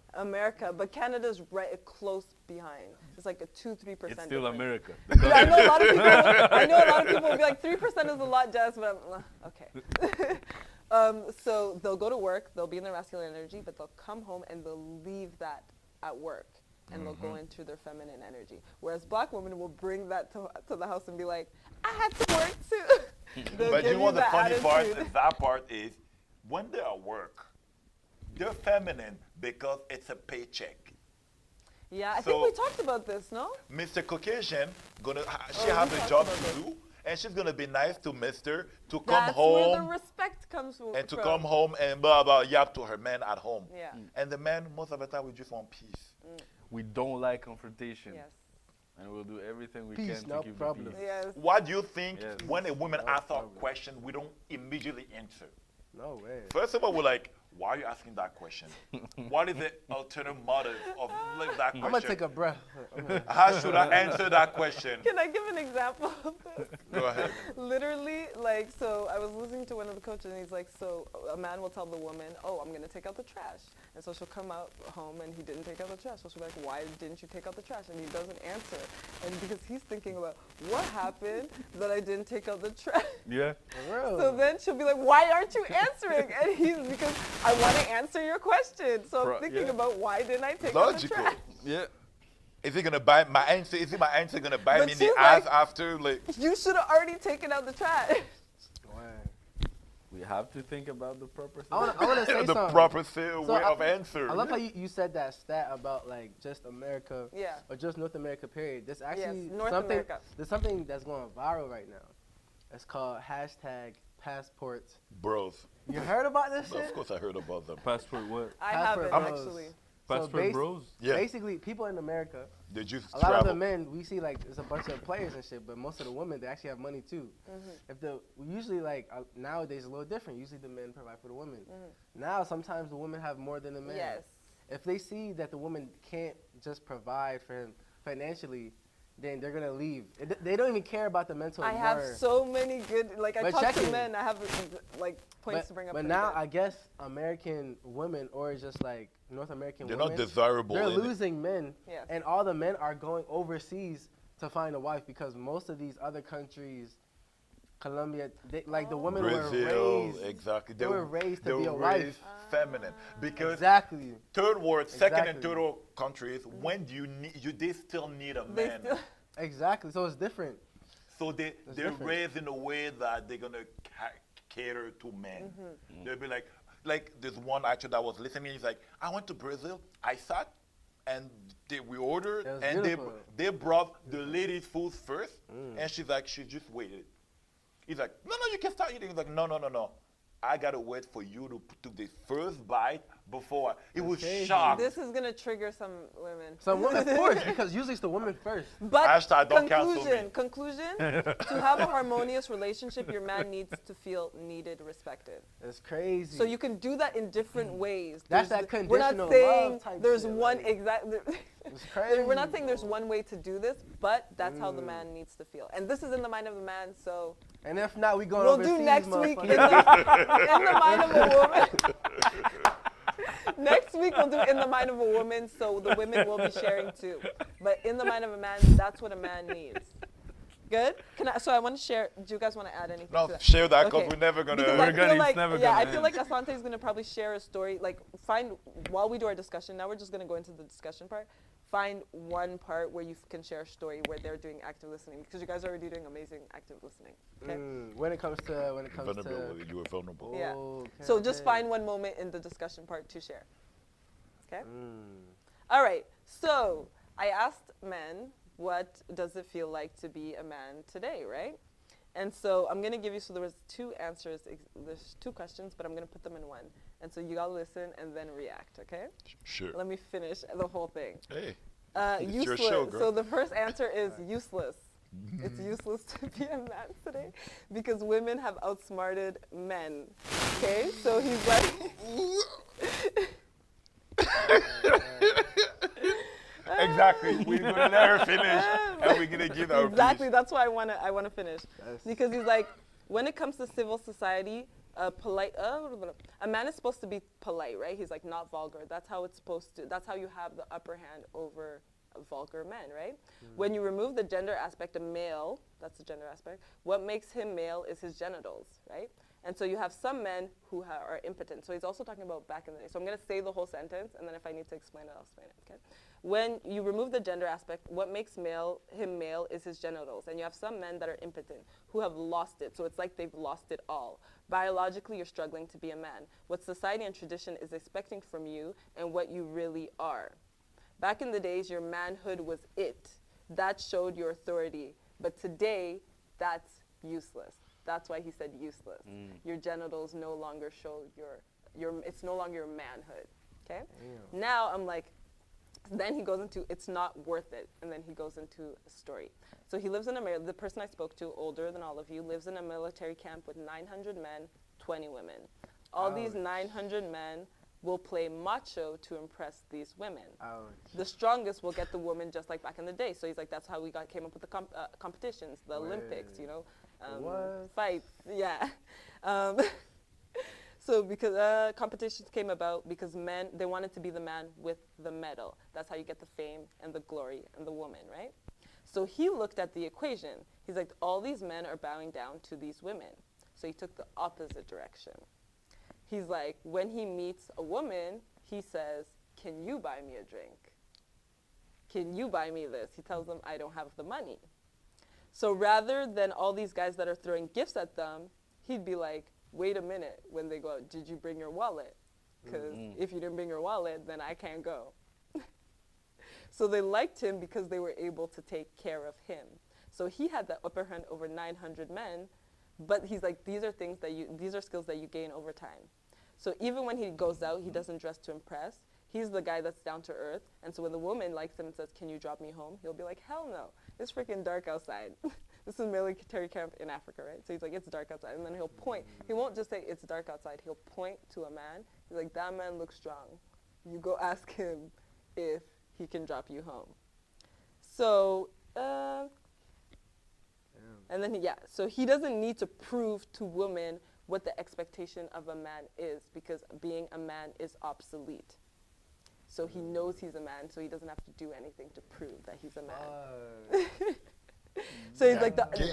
but Canada's right close behind. It's like a 2-3%. It's still difference. America. Yeah, I know a lot of people will be like 3% is a lot, Jess, but I'm okay. So they'll go to work, they'll be in their masculine energy, but they'll come home and they'll leave that at work, and they'll go into their feminine energy. Whereas black women will bring that to the house and be like, I had to work too. But you know what the funny part attitude. is? That part is when they're at work, they're feminine because it's a paycheck. Yeah, I So- think we talked about this, no? Mr. Caucasian she we have a talked job about to this. do, and she's gonna be nice to Mister to come That's where the home respect comes from. and to come home and blah blah yap to her man at home. Yeah. And the man most of the time we just want peace. We don't like confrontation. Yes. And we'll do everything we Peace, can no to keep problem. the peace. Yes. What do you think Yes. when a woman No asks a problem. question we don't immediately answer? No way. First of all, we're like, why are you asking that question? What is the alternative motive of that question? I'm gonna take a breath. How should I answer that question? Can I give an example of this? Go ahead. Literally, like, so I was listening to one of the coaches, and he's like, so a man will tell the woman, oh, I'm going to take out the trash. And so she'll come out home, and he didn't take out the trash. So she'll be like, why didn't you take out the trash? And he doesn't answer. And because he's thinking about, what happened that I didn't take out the trash? Yeah. For real. So then she'll be like, why aren't you answering? And he's, because I want to answer your question. So I'm thinking yeah. about, why didn't I take out the Logical. trash? Yeah. Is he gonna buy my answer? Is my answer gonna bite But me in the she's ass like- after? Like, You should have already taken out the trash. Wow. We have to think about the purpose. I wanna say the something. proper So way of answer. I love how you said that stat about like just America Yeah. or just North America period. There's actually North something America. there's something that's going viral right now. It's called #passports. Bros. You heard about this Of shit? course I heard about them. Passport what? I Passport haven't, bros. actually. Passport basi- bros? Yeah. Basically, people in America, They just a lot travel. of the men we see like there's a bunch of players and shit, but most of the women they actually have money too. If the usually like nowadays a little different. Usually the men provide for the women. Now sometimes the women have more than the men. Yes. If they see that the woman can't just provide for him financially, then they're gonna leave. They don't even care about the mental. I have anymore. so many good, like I But talk check to it. men, I have like points to bring up. But pretty now good. I guess American women or just like North American They're women, not desirable. they're in it. losing men, Yes. and all the men are going overseas to find a wife because most of these other countries, Colombia, like the women were Brazil, raised. exactly. They were raised to they be a were wife. raised feminine because Exactly. third world, second and Exactly. third world countries, when do you need? They still need a They man. still- Exactly. So it's different. So they're different. raised in a way that they're gonna cater to men. They'll be like there's one actor that was listening. He's like, I went to Brazil. I sat and we ordered, It was and beautiful. they brought the ladies' food first, and she's like, she just waited. He's like, no, you can start eating. He's like, no. I gotta wait for you to take the first bite before. It was crazy. shocked. This is gonna trigger some women. Some women, of course, because usually it's the woman first. But Hashtag don't cancel me. conclusion, to have a harmonious relationship, your man needs to feel needed, respected. It's crazy. So you can do that in different ways. That's There's- that We're conditional not saying love type there's shit, one like, exact. It's crazy. We're not saying there's one way to do this, but that's how the man needs to feel. And this is in the mind of the man, so And if not, we going we'll overseas, do next week in motherfucker. in the mind of a woman. Next week we'll do in the mind of a woman, so the women will be sharing too. But in the mind of a man, that's what a man needs. Good? So I want to share. Do you guys want to add anything No, to that? share that because Okay. we're never gonna. Because I feel like, never yeah, gonna I feel end. like Asante is gonna probably share a story. Like, find while we do our discussion. Now we're just gonna go into the discussion part. Find one part where you can share a story where they're doing active listening, because you guys are already doing amazing active listening. Okay. When it comes to Vulnerable, you were vulnerable. Yeah. Okay, So just okay. find one moment in the discussion part to share. Okay. All right. So I asked men, what does it feel like to be a man today, right? And so I'm gonna give you. So there was two answers. There's two questions, but I'm gonna put them in one. And so you gotta listen and then react. Okay. Sure. Let me finish the whole thing. Hey. It's your Useless. show, girl. So the first answer is useless. It's useless to be a man today because women have outsmarted men. Okay, so he's like, Exactly. We're gonna let her finish, and we're gonna give our exactly. piece. That's why I wanna finish That's- because he's like, when it comes to civil society, a man is supposed to be polite, right? He's like not vulgar. That's how it's supposed to. That's how you have the upper hand over vulgar men, right? When you remove the gender aspect of male, that's the gender aspect. What makes him male is his genitals, right? And so you have some men who are impotent. So he's also talking about back in the day. So I'm going to say the whole sentence, and then if I need to explain it, I'll explain it, okay? When you remove the gender aspect, what makes him male is his genitals. And you have some men that are impotent, who have lost it. So it's like they've lost it all. Biologically, you're struggling to be a man. What society and tradition is expecting from you and what you really are. Back in the days, your manhood was it. That showed your authority. But today, that's useless. That's why he said useless. Your genitals no longer show it's no longer your manhood, okay? Damn. Now I'm like, then he goes into, it's not worth it. And then he goes into a story. So he lives in America, the person I spoke to, older than all of you, lives in a military camp with 900 men, 20 women. All these 900 men will play macho to impress these women. Ouch. The strongest will get the woman just like back in the day. So he's like, that's how we came up with the competitions, the Olympics, you know, What? fights, yeah. So because competitions came about because men, they wanted to be the man with the medal. That's how you get the fame and the glory and the woman, right? So he looked at the equation. He's like, all these men are bowing down to these women. So he took the opposite direction. He's like, when he meets a woman, he says, can you buy me a drink? Can you buy me this? He tells them, I don't have the money. So rather than all these guys that are throwing gifts at them, he'd be like, wait a minute, when they go out, did you bring your wallet? Because if you didn't bring your wallet, then I can't go. So they liked him because they were able to take care of him. So he had the upper hand over 900 men, but he's like, these are skills that you gain over time. So even when he goes out, he doesn't dress to impress. He's the guy that's down to earth. And so when the woman likes him and says, can you drop me home? He'll be like, hell no, it's freaking dark outside. This is a military camp in Africa, right? So he's like, it's dark outside. And then he'll point. He won't just say it's dark outside. He'll point to a man. He's like, that man looks strong. You go ask him if he can drop you home. So, and then, so he doesn't need to prove to women what the expectation of a man is, because being a man is obsolete. So he knows he's a man, so he doesn't have to do anything to prove that he's a man. So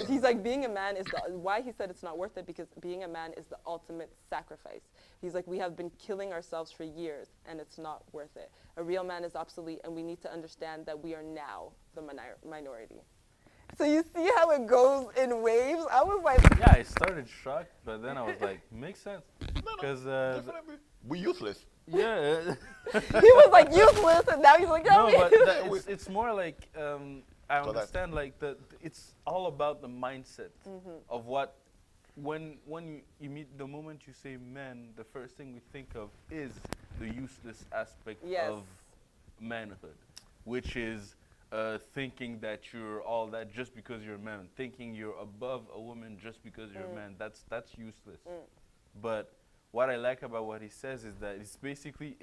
he's like, being a man is why he said it's not worth it, because being a man is the ultimate sacrifice. He's like, we have been killing ourselves for years, and it's not worth it. A real man is obsolete, and we need to understand that we are now the minority. So you see how it goes in waves? I was like, Yeah, I started shocked, but then I was like, makes sense. Because Definitely. We're useless. Yeah. He was like useless, and now he's like, No, okay. but it's more like I So that- understand like it's all about the mindset of what when you meet the moment you say men, the first thing we think of is the useless aspect Yes. of manhood, which is thinking that you're all that just because you're a man, thinking you're above a woman just because you're a man. That's useless. But what I like about what he says is that it's basically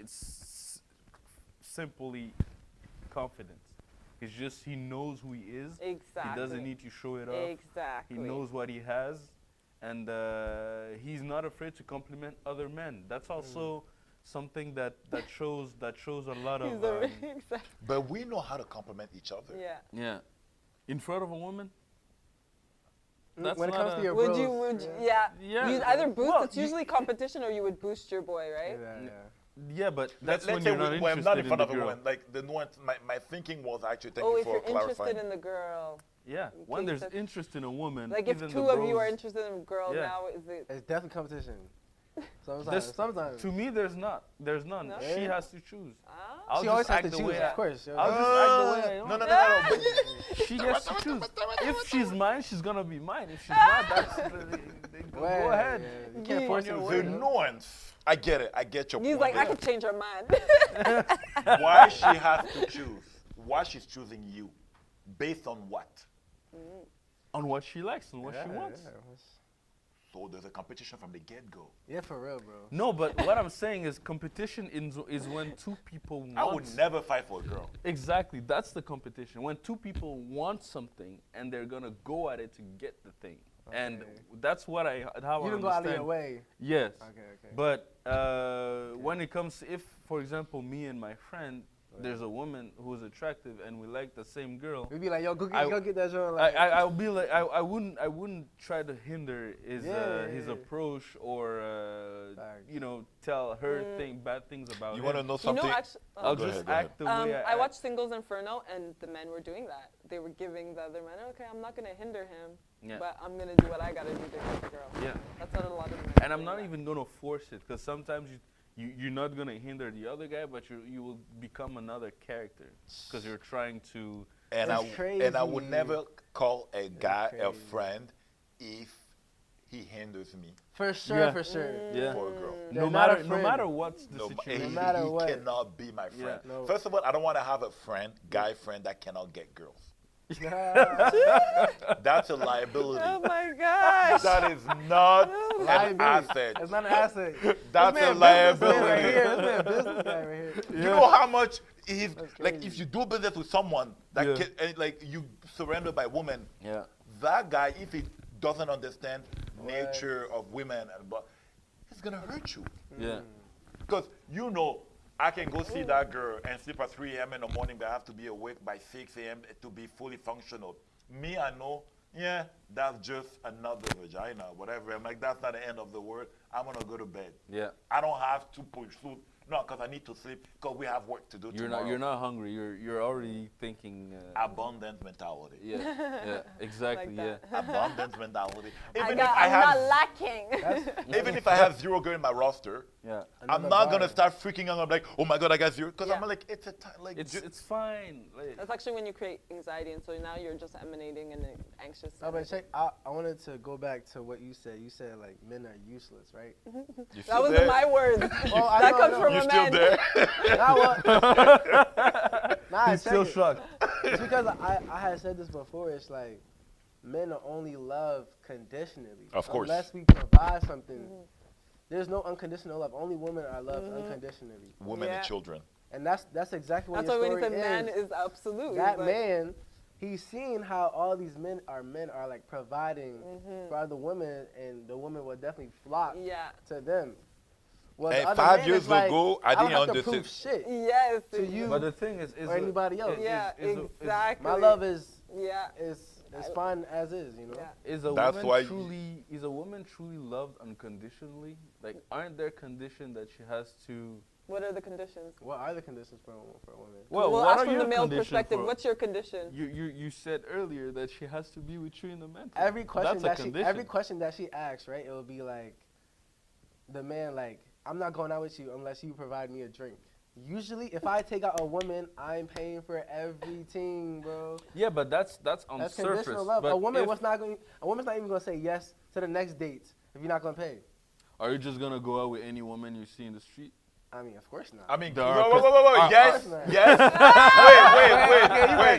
simply confidence. It's just he knows who he is. Exactly. He doesn't need to show it off. Exactly. He knows what he has, and he's not afraid to compliment other men. That's also something that shows a lot He's of exactly. But we know how to compliment each other. Yeah. yeah, in front of a woman. That's When it not comes to a- your Would bros, you? Yeah. Yeah. You'd either boost. Well, It's usually competition, or you would boost your boy, right? Yeah. Yeah, but that's Let's when say you're not when interested I'm not in front the of a girl. woman. Like the one, my thinking was actually thank Oh, you if for you're clarifying. interested in the girl. Yeah, In when case there's that's- interest in a woman, Like if even two the of you are bros- interested in a girl Yeah. now, is it? It's definitely competition. Sometimes. There's- Sometimes. To me, there's none. No? She has to choose. Ah. I'll She just always has act to the choose, way of course. I'll just act the way I No, want. no, no, no, no. She gets to choose. If she's mine, she's gonna be mine. If she's not, that's go ahead. Yeah. You Yeah. can't force On it. your The way. nuance. I get it. I get your He's point. like, I could change her mind. Why she has to choose? Why she's choosing you? Based on what? On what she likes and what she wants. So there's a competition from the get-go. Yeah, for real, bro. No, but what I'm saying is competition is when two people want. I would never fight for a girl. Exactly, that's the competition. When two people want something and they're gonna go at it to get the thing, and Okay. that's what I how You I don't go out of understand. your way. Yes. Okay. But when it comes, if for example me and my friend, there's a woman who's attractive and we like the same girl, We'd be like, yo, go I- get that joint. Like, I'll be like I wouldn't try to hinder his his Yeah. approach or Facts. tell her bad things about You him. want to know You something? know, actually, I'll Go just ahead, go ahead. act the way I act. watched Singles Inferno, and the men were doing that. They were giving the other men, okay, I'm not gonna hinder him, Yeah. but I'm gonna do what I gotta do to get the girl. Yeah. That's what a lot of men. And I'm do not that. even gonna force it, because sometimes you're not gonna hinder the other guy, but you will become another character, because you're trying to. And It's and I would crazy. never call a guy a crazy. friend if he hinders me for sure, Yeah. for sure. Yeah. for a girl. They're No not a matter friend. what's the No, situation. No matter he what. cannot be my friend. Yeah. No. First of all, I don't want to have a guy friend that cannot get girls. Nah. That's a liability. Oh my gosh. That is not an Liability. asset. It's not an asset. That's This a man businessman liability. right here. This man a business guy right here. You know how much he's That's like crazy. if you do business with someone that Yeah. can, and, like you surrender by woman, Yeah. that guy if he doesn't understand nature of women and but he's gonna hurt you Yeah. because you know I can go see that girl and sleep at 3 a.m. in the morning, but I have to be awake by 6 a.m. to be fully functional. Me, I know, yeah, that's just another vagina, whatever. I'm like, that's not the end of the world. I'm gonna go to bed. Yeah. I don't have to pursue. No, because I need to sleep. Because we have work to do tomorrow. You're not hungry. You're already thinking. Abundance mentality. Yeah. Yeah. Exactly. Yeah. Like Abundance mentality. I'm not lacking. Even if I have 0 girl in my roster, Yeah. I'm Another not gonna bar. start freaking out. I'm like, oh my god, I got 0. Because Yeah. I'm like, it's a time. Like, It's fine. Like, That's actually when you create anxiety, and so now you're just emanating an anxious. No, but check. I wanted to go back to what you said. You said like men are useless, right? you That still was there? my words. Well, I that know, comes I know. from You a still man. there? Nah, what? Nah, he's still check it. shocked. It's because I had said this before. It's like men are only love conditionally. Of course. Unless we provide something. There's no unconditional love. Only women are loved unconditionally. Women Yeah. and children. And that's exactly what That's why your when he story said man is. is absolute. That He's like, man, he's seen how all these men are like providing for other women, and the women will definitely flock Yeah. to them. Well, the And other 5 man years is like, ago, I don't didn't have to understand. prove shit Yes. to you But the thing is or anybody else. Yeah. Exactly. My love is Yeah. fine as is, you know. Yeah. Is a That's woman why- is a woman truly loved unconditionally? Like, aren't there conditions that she has to? What are the conditions? What are the conditions for a woman? Well, Well, what ask are from your the male conditions perspective. for- What's your condition? You said earlier that she has to be with you in the mental. Every question That's a that condition. every question that she asks, right? It will be like, the man, like, I'm not going out with you unless you provide me a drink. Usually, if I take out a woman, I'm paying for everything, bro. Yeah, but that's on That's surface. conditional love. But A woman if- a woman's not even gonna say yes to the next date if you're not gonna pay. Are you just gonna go out with any woman you see in the street? I mean, of course not. I mean, There wait, are wait, wait, wait, cus- yes, are- yes.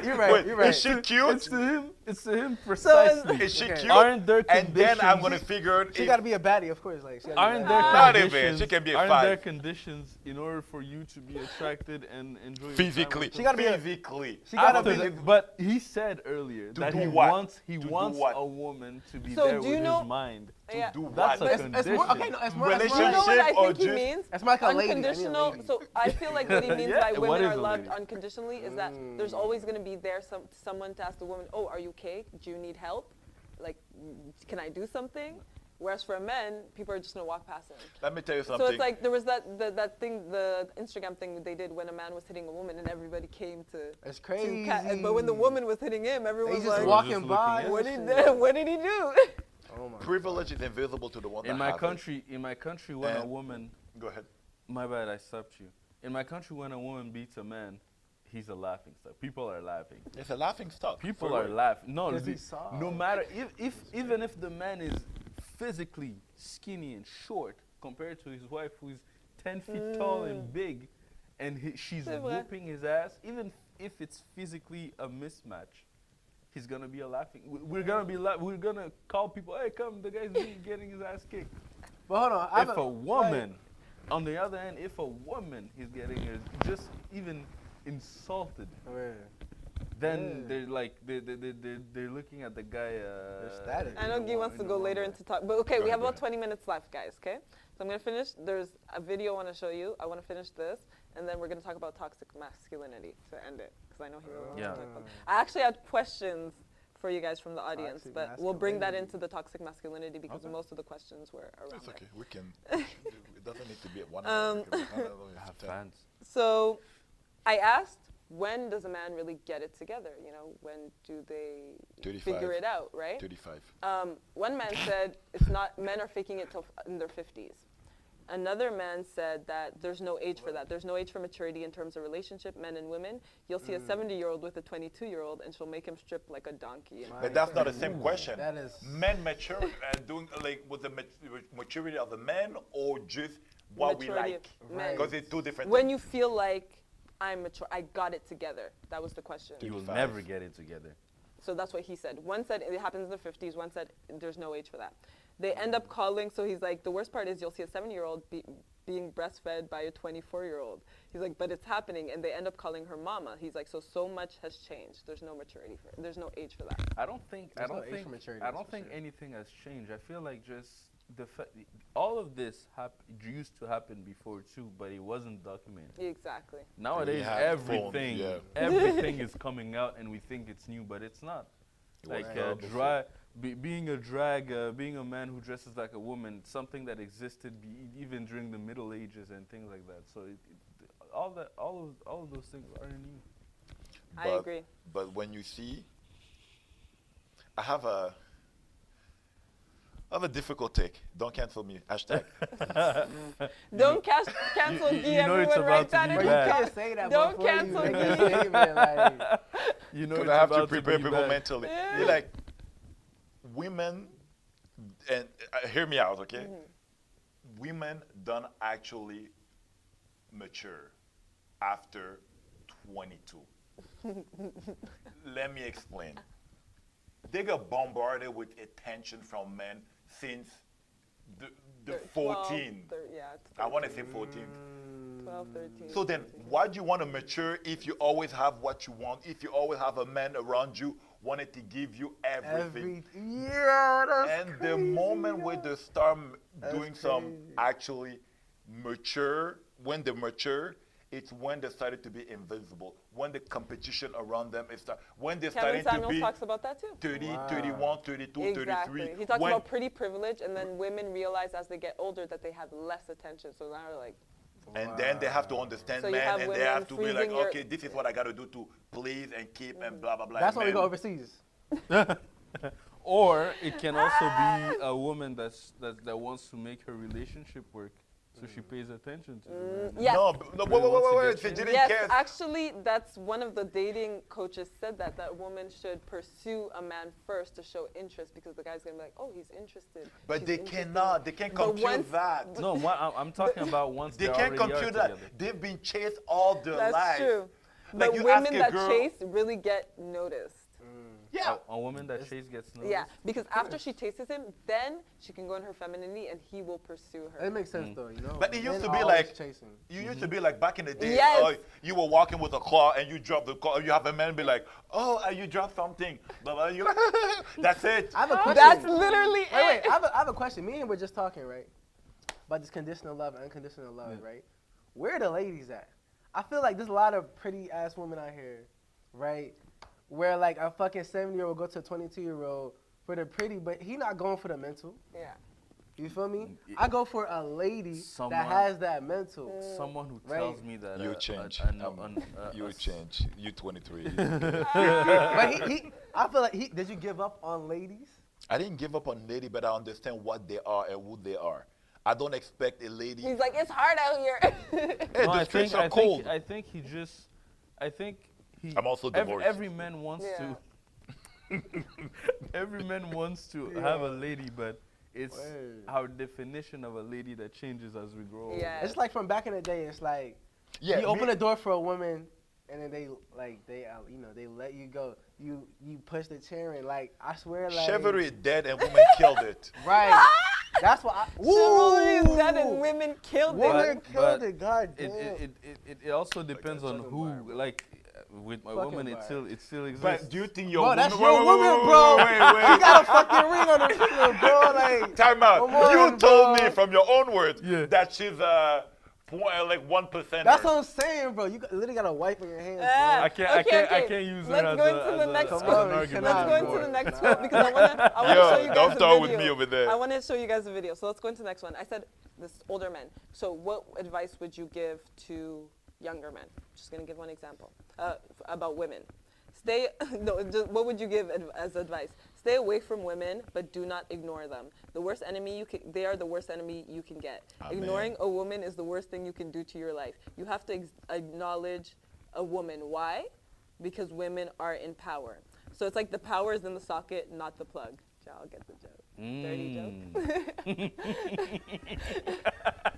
You're right, you're right. Is she cute? It's to him. It's to him precisely. Is she Okay. cute? Aren't there And then I'm conditions- gonna figure out She if gotta be a baddie, of course. Like, she gotta Aren't be there Not even. conditions? She can be a aren't there 5. conditions in order for you to be attracted and enjoy your time physically. with She gotta be a- physically. she gotta After be- that- but he said earlier To that do he what? wants To do wants what? a woman to be So there do with you know- his mind. Yeah. Do That's what? a It's condition. more, okay, no, it's more, You Relationship know what I or think he just- means? It's more like a lady. I need a Unconditional. lady. So I feel like what he means Yeah, by what women is are a loved lady? unconditionally is that there's always going to be there someone to ask the woman, "Oh, are you okay? Do you need help? Like, can I do something?" Whereas for men, people are just going to walk past him. Let me tell you So something. it's like there was that thing, the Instagram thing they did when a man was hitting a woman and everybody came to. It's crazy. But when the woman was hitting him, everyone They was just like, walking Just by. looking and in. shit. what did he do? Oh my. Privilege is invisible to the one In that my have country, when a And- woman, it. Go ahead. my bad, I stopped you. In my country, when a woman beats a man, he's a laughing stock. People are laughing. It's a laughing stock. People For are real. laughing. No, 'Cause he's soft. no matter if even if the man is physically skinny and short compared to his wife, who is 10 feet tall and big, and she's C'est vrai. whooping his ass, even if it's physically a mismatch, he's gonna be a laughing. We're gonna be we're gonna call people, hey, come, the guy's getting his ass kicked. But hold on. I have If a woman, on the other hand, if a woman is getting just even insulted, then Yeah. they're like they're looking at the guy. static. I know Guy wants to go later into talk, but okay, we have about 20 minutes left, guys. Okay, so I'm gonna finish. There's a video I want to show you. I want to finish this, and then we're gonna talk about toxic masculinity to end it, because I know he really wants Yeah. to talk about. I actually had questions for you guys from the audience, Toxic but we'll bring that masculinity. into the toxic masculinity because Okay. most of the questions were around It's there. okay. We can. It doesn't need to be at 1 hour. It can be another one, have time. Fans. So I asked, when does a man really get it together? You know, when do they 35. figure it out, right? 35. One man said it's not, men are faking it till in their 50s. Another man said that there's no age for that. There's no age for maturity in terms of relationship, men and women. You'll see a 70-year-old with a 22-year-old, and she'll make him strip like a donkey. My But that's not the friend. same question. That is. Men mature doing like with the maturity of the men or just what we Maturity like? of men. Because it's two different When things. you feel like I'm mature, I got it together. That was the question. You will 35. never get it together. So that's what he said. One said it happens in the 50s. One said there's no age for that. They end up calling. So he's like, the worst part is you'll see a 7-year-old being breastfed by a 24-year-old. He's like, but it's happening, and they end up calling her mama. He's like, so much has changed. There's no maturity for it. There's no age for that. I don't think There's no age for maturity, I that's don't for think sure. anything has changed. I feel like just all of this used to happen before too, but it wasn't documented. Exactly. Nowadays, have phones, everything yeah. everything is coming out, and we think it's new, but it's not. It Like was not being a drag, being a man who dresses like a woman, something that existed even during the Middle Ages and things like that. So all of those things are new. I agree. But when you see, I have a difficult take. Don't cancel me. Hashtag. Don't cancel you Guy. know it's Everyone write about to that be in But the you bad. comments. can't say that Don't before cancel you make a me. statement. Like, You know Because it's I have to about prepare be people bad. mentally. Yeah. You're like, women, and hear me out, okay? Women don't actually mature after 22. Let me explain. They get bombarded with attention from men since the 12, 14. yeah, I want to say 14. 12, 13. So then, 14. why do you want to mature if you always have what you want? If you always have a man around you wanting to give you everything? yeah, that's And crazy, the moment yo. where they start That's doing some crazy. actually mature, when they mature, it's when they started to be invincible. When the competition around them is when they're Kevin starting to Samuels be talks about that too. 30, Wow. 31, 32, Exactly. 33. He talks when, about pretty privilege, and then women realize as they get older that they have less attention. So now they're like, And then they have to understand So you man, have and they women have to be like, freezing your- okay, this is what I got to do to please and keep and blah, blah, blah. That's why we Men- go overseas. Or it can also be a woman that wants to make her relationship work, So she pays attention to the man. Yes. No, no, wait. She didn't Yes, care. actually, that's one of the dating coaches said that a woman should pursue a man first to show interest because the guy's gonna be like, oh, he's interested. But she's they interested. cannot. They can't But compute once- that. No, I'm talking about once They they can't already are compute that. together. They've been chased all their That's life. true. Like But you ask women a that girl- chase really get noticed. Yeah. A woman that chase gets noticed. Yeah, because after she chases him, then she can go in her femininity and he will pursue her. It makes sense though, you know. But it used Men to be always like- chasing. You used to be like back in the day, Yes. oh, you were walking with a car and you dropped the car. You have a man be like, oh, you dropped something. Blah, blah, you that's it. I have a question. That's literally it. Wait, I have a question. Me and we're just talking, right? About this conditional love and unconditional love, right? Where are the ladies at? I feel like there's a lot of pretty ass women out here, right? Where like a fucking 70-year-old go to a 22-year-old for the pretty, but he not going for the mental. Yeah. You feel me? I go for a lady Someone- that has that mental. Someone who Right. tells me that You change. You a change. You 23. But I feel like did you give up on ladies? I didn't give up on lady, but I understand what they are and who they are. I don't expect a lady. He's like, it's hard out here. Hey, No, the streets are cold. I think he just. I think he. I'm also divorced. Every man wants to. Every man wants to have a lady, but it's Word. our definition of a lady that changes as we grow. older. Yeah. It's like from back in the day. It's like Yeah, you open me- the door for a woman, and then they they let you go. You push the chair in. Like I swear, like Chivalry is dead and women killed it. right. That's what I. Chivalry is dead and Woo! women killed Women it. killed but it. God damn. It also depends on who, like, with my Fucking woman, it vibe. still exists. But do you think your Bro, woman? that's your woman, bro. Wait. You got a fucking ring on her finger, bro. Like Time out. Come on, You told bro. me from your own words Yeah. that she's like 1%. that's what I'm saying, bro. You literally got a wife in your hands, bro. I can't Okay. use her Let's as go a- into as the a- next as one. an Come on, we argument. Let's cannot, go into bro. the next Nah. one because I want to Yo, show you guys don't a start video. with me over there. I want to show you guys a video. So let's go into the next one. I said this older men. So what advice would you give to younger men? Just going to give one example about women. What would you give as advice? Stay away from women, but do not ignore them. The worst enemy they are the worst enemy you can get. Amen. Ignoring a woman is the worst thing you can do to your life. You have to acknowledge a woman. Why? Because women are in power. So it's like the power is in the socket, not the plug. Y'all get the joke. Dirty joke.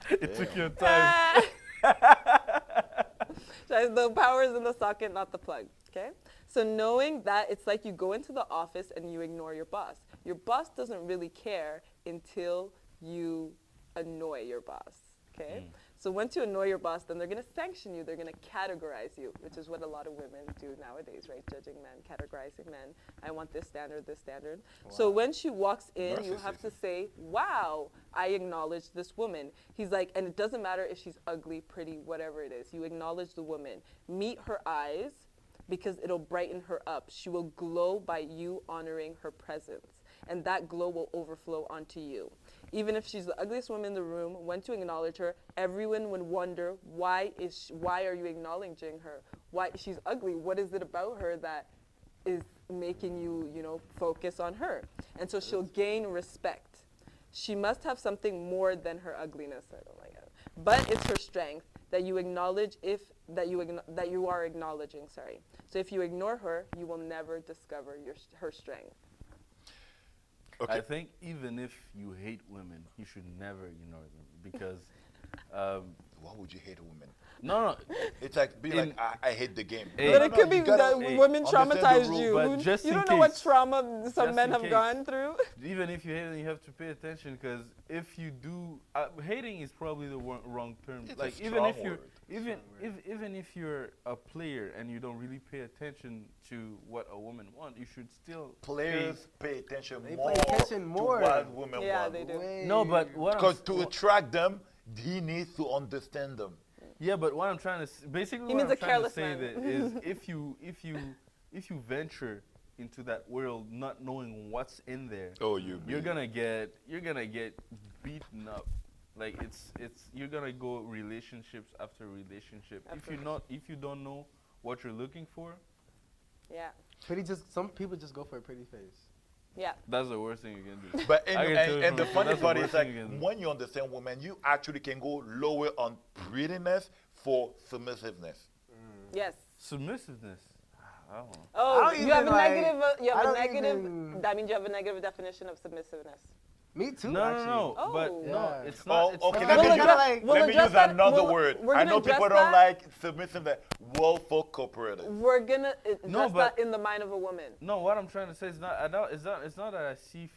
It took your time. The power is in the socket, not the plug. Okay? So knowing that, it's like you go into the office and you ignore your boss. Your boss doesn't really care until you annoy your boss. Okay? So once you annoy your boss, then they're going to sanction you. They're going to categorize you, which is what a lot of women do nowadays, right? Judging men, categorizing men. I want this standard, this standard. So when she walks in, you have to say, wow, I acknowledge this woman. He's like, and it doesn't matter if she's ugly, pretty, whatever it is. You acknowledge the woman. Meet her eyes because it'll brighten her up. She will glow by you honoring her presence. And that glow will overflow onto you. Even if she's the ugliest woman in the room, when to acknowledge her, everyone would wonder, why are you acknowledging her? Why she's ugly? What is it about her that is making you, focus on her? And so she'll gain respect. She must have something more than her ugliness. I don't like it. But it's her strength that you acknowledge that you are acknowledging, sorry. So if you ignore her, you will never discover her strength. Okay. I think even if you hate women, you should never ignore them because. Why would you hate a woman? No. It's like I hate the game. Hey. But it could be you gotta that women understand the traumatized rule, you. but just You in don't know what case. trauma some Just men in have case. gone through. Even if you hate them, you have to pay attention because if you do, hating is probably the wrong term. It's like a even strong if you're, word. even if you're a player and you don't really pay attention to what a woman wants, you should still Players pay attention They more pay attention more. to what women Yeah, want. they do. No, but what Because I'm, to attract them, he needs to understand them. yeah, but what I'm trying to basically He what means I'm a trying to careless say man. that is if you venture into that world not knowing what's in there, you're gonna get beaten up. Like you're gonna go relationships after relationship. If you don't know what you're looking for, Yeah. Some people just go for a pretty face. Yeah. That's the worst thing you can do. But I can tell you and the from funny that's the part worst is like thing you can do. when you understand women, you actually can go lower on prettiness for submissiveness. Yes. Submissiveness. I don't know. Oh, I don't you have a even, like, negative. You I have a don't negative. even- That means you have a negative definition of submissiveness. Me too. No, actually. no, but Oh. no, Yeah. it's not. Oh, It's okay. not. Let me We'll use, address- like- we'll let me address use that- another we'll- word. we're I gonna know address people that. don't like submissive. That willful cooperative. We're gonna address No, but- that in the mind of a woman. No, what I'm trying to say is not. I don't. It's not that I see.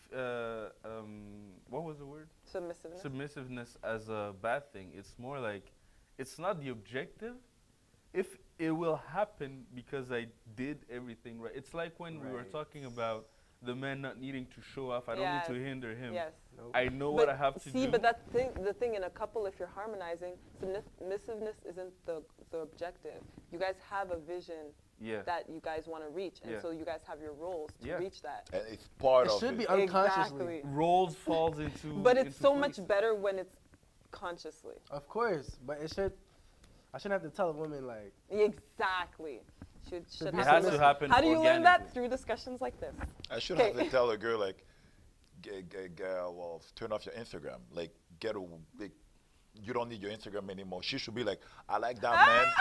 What was the word? Submissiveness. Submissiveness as a bad thing. It's more like, it's not the objective. If it will happen because I did everything right. It's like when we were Right. talking about the man not needing to show off. I don't Yes. need to hinder him. Yes. Nope. I know But what I have to see, do. but the thing in a couple, if you're harmonizing, submissiveness isn't the objective. You guys have a vision yeah. that you guys want to reach, and Yeah. so you guys have your roles to Yeah. reach that. And it's part It of should it. be unconsciously. Exactly. Roles falls into. But it's into so place. much better when it's consciously. Of course, but it should. I shouldn't have to tell a woman like. Exactly. Should It happen. has to happen How do you learn that? organically. Through discussions like this. I should have Okay. to tell a girl like, well, turn off your Instagram. Like, like, you don't need your Instagram anymore. She should be like, I like that man.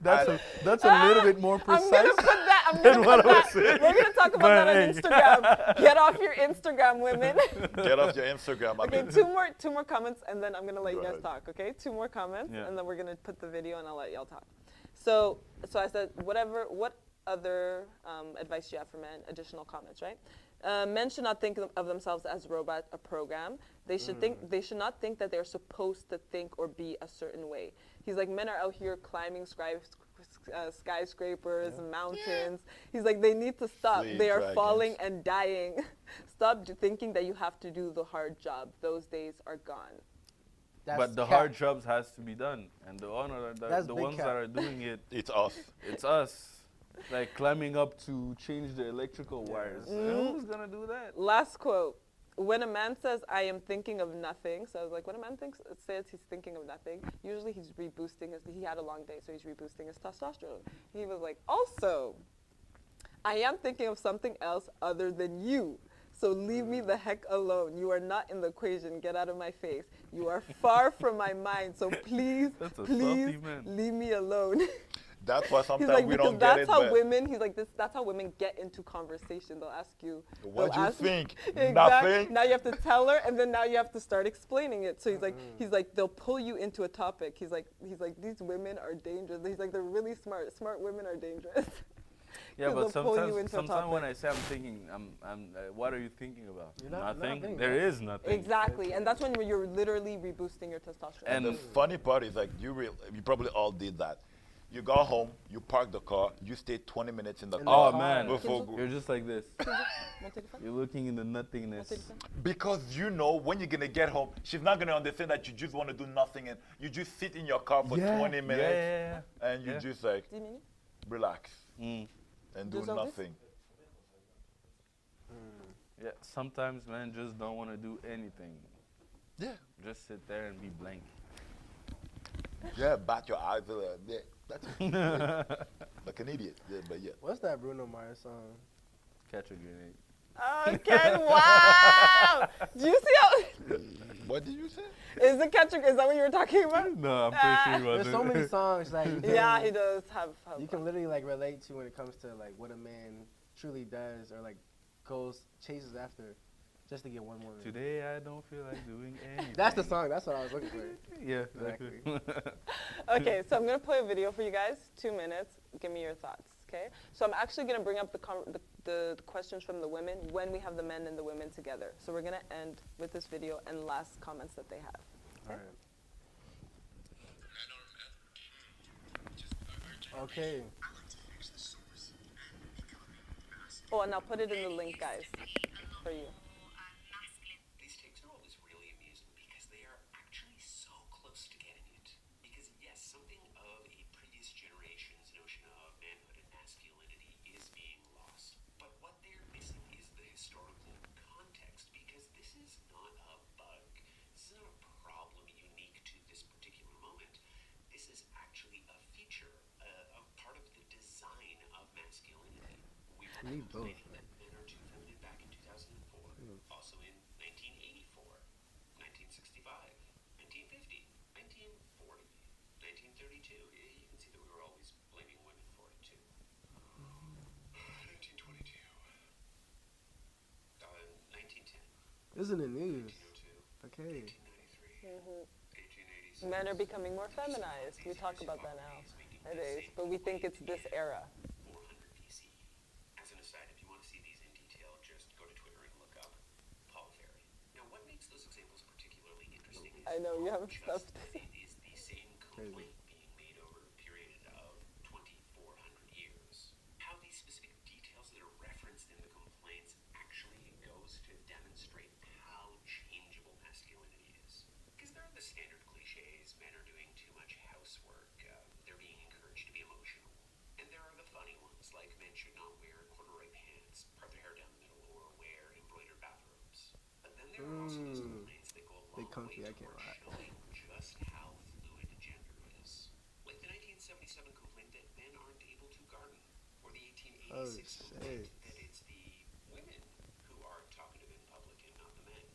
That's a little bit more I'm precise. gonna put that. I'm than gonna what put I was that. saying. We're gonna talk about But that on hey. Instagram. Get off your Instagram, women. Get off your Instagram. I Okay, mean, two more comments, and then I'm gonna let Go you guys ahead. talk. Okay, 2 more comments, Yeah. and then we're gonna put the video, and I'll let y'all talk. So I said, what other advice do you have for men? Additional comments, right? Men should not think of themselves as robot, a program. They should think. They should not think that they're supposed to think or be a certain way. He's like, men are out here climbing skyscrapers, mountains. He's like, they need to stop. Fleeing They are dragons. falling and dying. Stop thinking that you have to do the hard job. Those days are gone. That's But the cap. hard jobs has to be done, and the That's the big ones cap. that are doing it, it's us. it's us. Like climbing up to change the electrical wires. Who's gonna do that? Last quote. When a man says, I am thinking of nothing, so I was like, when a man says he's thinking of nothing, usually he's reboosting he had a long day, so he's reboosting his testosterone. He was like, also, I am thinking of something else other than you. So leave me the heck alone. You are not in the equation. Get out of my face. You are far from my mind. So please, That's a please salty man. leave me alone. That's why He's sometimes like, we because don't get that's it. how But women. He's like, that's how women get into conversation. They'll ask you. what they'll do you ask- think? Exactly. Nothing. Now you have to tell her, and then now you have to start explaining it. So he's like, they'll pull you into a topic. He's like, these women are dangerous. He's like, they're really smart. Smart women are dangerous. Yeah, 'Cause but they'll pull you into a sometimes when I topic. say I'm thinking, what are you thinking about? You're not Nothing. thinking. There is nothing. Exactly, and that's when you're literally reboosting your testosterone. And The funny part is like you probably all did that. You got home, you park the car, you stay 20 minutes in the In the car. Oh man, Before you're just like this. Wanna take a phone? You're looking in the Wanna nothingness. take a phone? Because you know when you're gonna get home, she's not gonna understand that you just want to do nothing and you just sit in your car for 20 minutes Yeah. and you Yeah. just like 10 minutes? relax Mm. and do Just all this? nothing. Yeah. Sometimes men just don't want to do anything. Yeah. Just sit there and be blank. Yeah, bat your eyes. Yeah, that's it. Like an idiot. Yeah, but yeah. What's that Bruno Mars song? Catch a grenade. Okay, wow! Do you see how? What did you say? Is the catcher? Is that what you were talking about? No, I'm pretty sure he There's wasn't. so many songs like you can, Yeah, he does have. you can literally like relate to when it comes to like what a man truly does or like chases after just to get one woman. Today I don't feel like doing anything. That's the song. That's what I was looking for. Yeah, Exactly. Okay, so I'm gonna play a video for you guys. 2 minutes. Give me your thoughts. Okay. So I'm actually gonna bring up the questions from the women when we have the men and the women together. So we're gonna end with this video and last comments that they have. All right. Okay. Oh, and I'll put it in the link, guys, for you. These tapes are always really amusing because they are actually so close to getting it. Because yes, something of a previous generation's notion of manhood and masculinity is being lost. But what they're missing is the historical context because this is not a bug. This is not a problem unique to this particular moment. This is actually a feature, a part of the design of masculinity. We were Need both, contemplating that men are too feminine back in 2004. 1950, 1940, 1932. You can see that we were always blaming women for it too. 1922. 1910. This is in the news. 1902. Okay. 1893. 1886. Men are becoming more feminized. We talk about that nowadays, but we think it's this era. 400 BC. As an aside, if you want to see these in detail, just go to Twitter and look up Paul Ferry. Now, what makes those examples particularly interesting is I know, you have just stuff to that say. it is the same complaint being made over a period of 2,400 years. How these specific details that are referenced in the complaints actually goes to demonstrate how changeable masculinity is. Because there are the standard cliches, men are doing too much housework, they're being encouraged to be emotional. And there are the funny ones, like men should not wear corduroy pants, part their hair down the middle, or wear embroidered bathrobes. But then there are also those complaints that go a long comfy, way I can't toward lie. showing just how fluid gender is. Like the 1977 complaint that men aren't able to garden, or the 1886 complaint that it's the women who are talkative in public and not the men.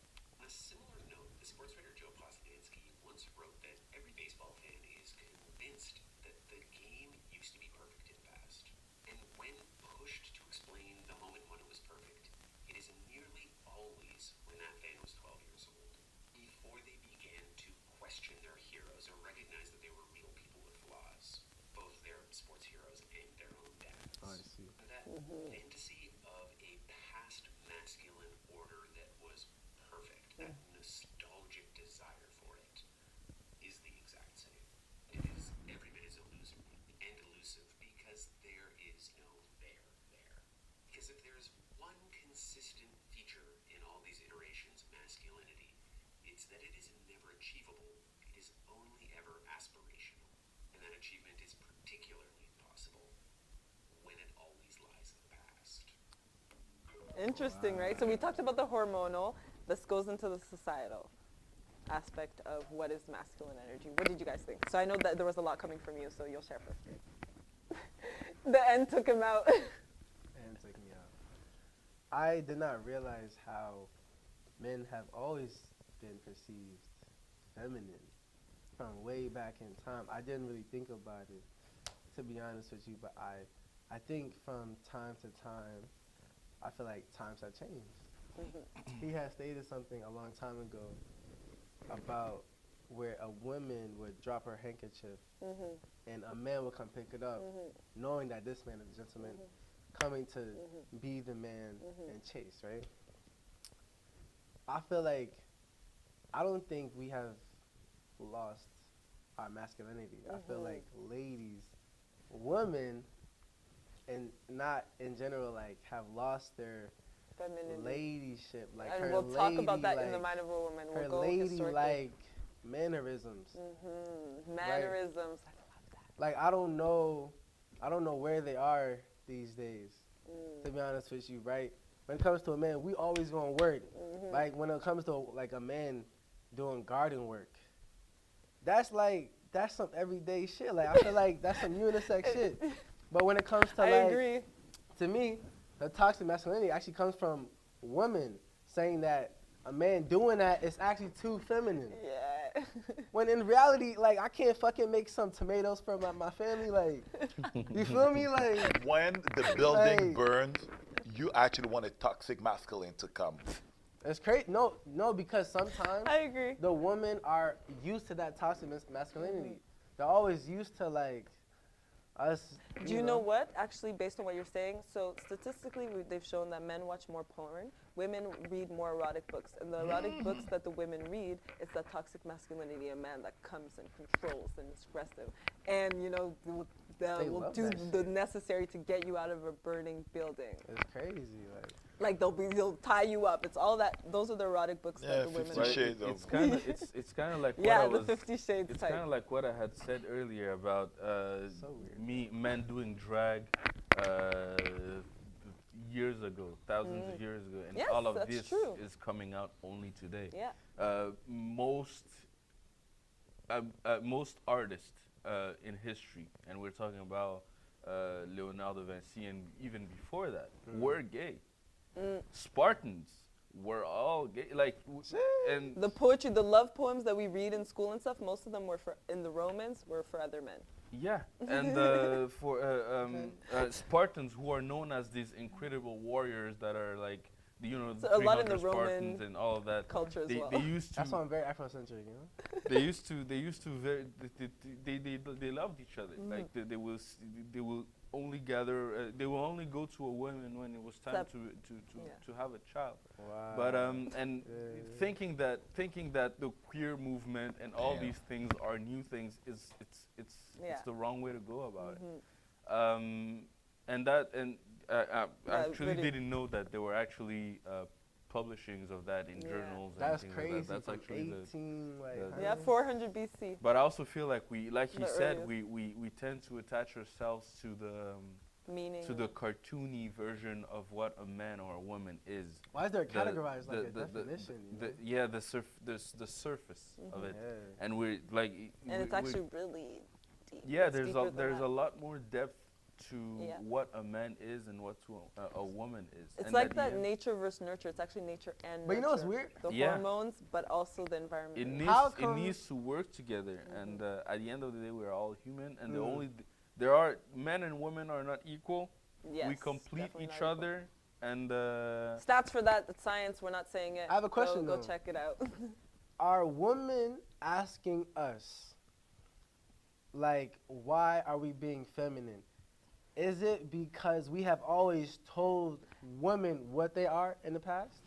On a similar note, the sports writer Joe Posnanski once wrote that every baseball fan is convinced that the game used to be perfect in the past. And when pushed to explain the moment when it was perfect, it is nearly always when that fan was 12 years old, before they began to question their heroes or recognize that they were real people with flaws, both their sports heroes and their own dads. I see. And that fantasy of a past masculine order that was perfect, that nostalgic desire for it, is the exact same. It is every bit as illusory and elusive because there is no there. Because if there's one consistent feature in all these iterations of masculinity, it's that it is never achievable. It is only ever aspirational. And that achievement is particularly impossible when it always lies in the past. Interesting, right? So we talked about the hormonal. This goes into the societal aspect of what is masculine energy. What did you guys think? So I know that there was a lot coming from you, so you'll share first. The end took him out. And take me out. I did not realize how men have always been perceived feminine from way back in time. I didn't really think about it, to be honest with you, but I think from time to time, I feel like times have changed. He had stated something a long time ago about where a woman would drop her handkerchief and a man would come pick it up, knowing that this man is a gentleman coming to be the man and chase, right? I feel like I don't think we have lost our masculinity. I feel like ladies, women, and not in general, like, have lost their Femininity. ladyship. Like, And her we'll talk about lady, that in the like, mind of a woman. her We'll go lady historically. like mannerisms. Mannerisms. I love that. Like, I don't know where they are these days. To be honest with you, right? When it comes to a man, we always gonna work. Like, when it comes to like a man doing garden work, that's some everyday shit. Like, I feel like that's some unisex shit. But when it comes to I like, agree. to me, the toxic masculinity actually comes from women saying that a man doing that is actually too feminine. Yeah. When in reality, like, I can't fucking make some tomatoes for my family. Like, you feel me? Like, When the building Like- burns, you actually want a toxic masculine to come. it's crazy. No, because sometimes I agree. the women are used to that toxic masculinity. They're always used to like us. Do you know what? Actually, based on what you're saying, so statistically, they've shown that men watch more porn, women read more erotic books, and the erotic books that the women read is that toxic masculinity, a man that comes and controls and is aggressive, and They will love do that the shit. necessary to get you out of a burning building. It's crazy. Like they'll tie you up. It's all that. Those are the erotic books that the women 50 read. Shades of It's kind of it's kind of like what I Yeah, the was. 50 Shades It's type. kind of like what I had said earlier about So weird. men doing drag years ago, thousands of years ago, and Yes, all of that's this true. is coming out only today. Yeah. Most artists in history, and we're talking about Leonardo da Vinci, and even before that, were gay. Spartans we're all gay. Like, and The poetry, the love poems that we read in school and stuff, most of them were in the Romans were for other men. yeah, and for Spartans, who are known as these incredible warriors that are like, you know, So a lot in 300 the Roman Spartans and all of that. culture as well. They used to. That's why I'm very Afrocentric, you know. They used to very. They loved each other. Like they will only gather. They will only go to a woman when it was time to have a child. Wow. But and thinking that the queer movement and all these things are new things is it's the wrong way to go about it. I actually really didn't know that there were actually publishings of that in journals. That's and things crazy. Like that. That's from actually 18, Yeah, 400 BC. But I also feel like like he The said, earliest. we tend to attach ourselves to Meaning. the cartoony version of what a man or a woman is. Why is there The- categorized the- like a the- definition? you know? Yeah, the surface of it, Yeah. and we're like, And it's actually really deep. yeah. It's There's deeper a than that. lot more depth to Yeah. what a man is and what to a woman is. It's And like at the that end, nature versus nurture. It's actually nature and But you know what's nurture. weird? The Yeah. hormones, but also the environment. It How needs come- to work together, and at the end of the day, we're all human, and Mm. there are men and women are not equal. Yes, We complete definitely each not equal. other, and Stats for that, it's science. We're not saying it. I have a question, Go though. check it out. Are women asking us, like, why are we being feminine? Is it because we have always told women what they are in the past?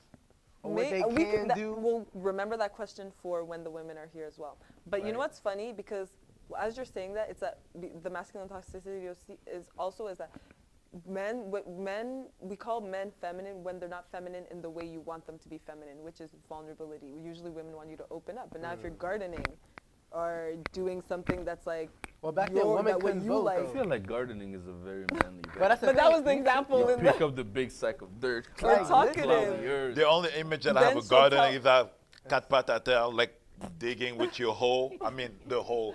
Or what they we can do? We'll remember that question for when the women are here as well. But you know Right. what's funny? Because as you're saying that, it's that the masculine toxicity you see is that men, we call men feminine when they're not feminine in the way you want them to be feminine, which is vulnerability. Usually women want you to open up. But now if you're gardening or doing something that's like, Well, back then, women that what couldn't you vote, like. I feel like gardening is a very manly. But that's the But that thing. was the example you in pick the up the big sack of dirt. We're cloud, talkative. cloud the earth. The only image that I Then have of she'll gardening tell- is that cat patatel, like digging with your hoe. I mean, the hole.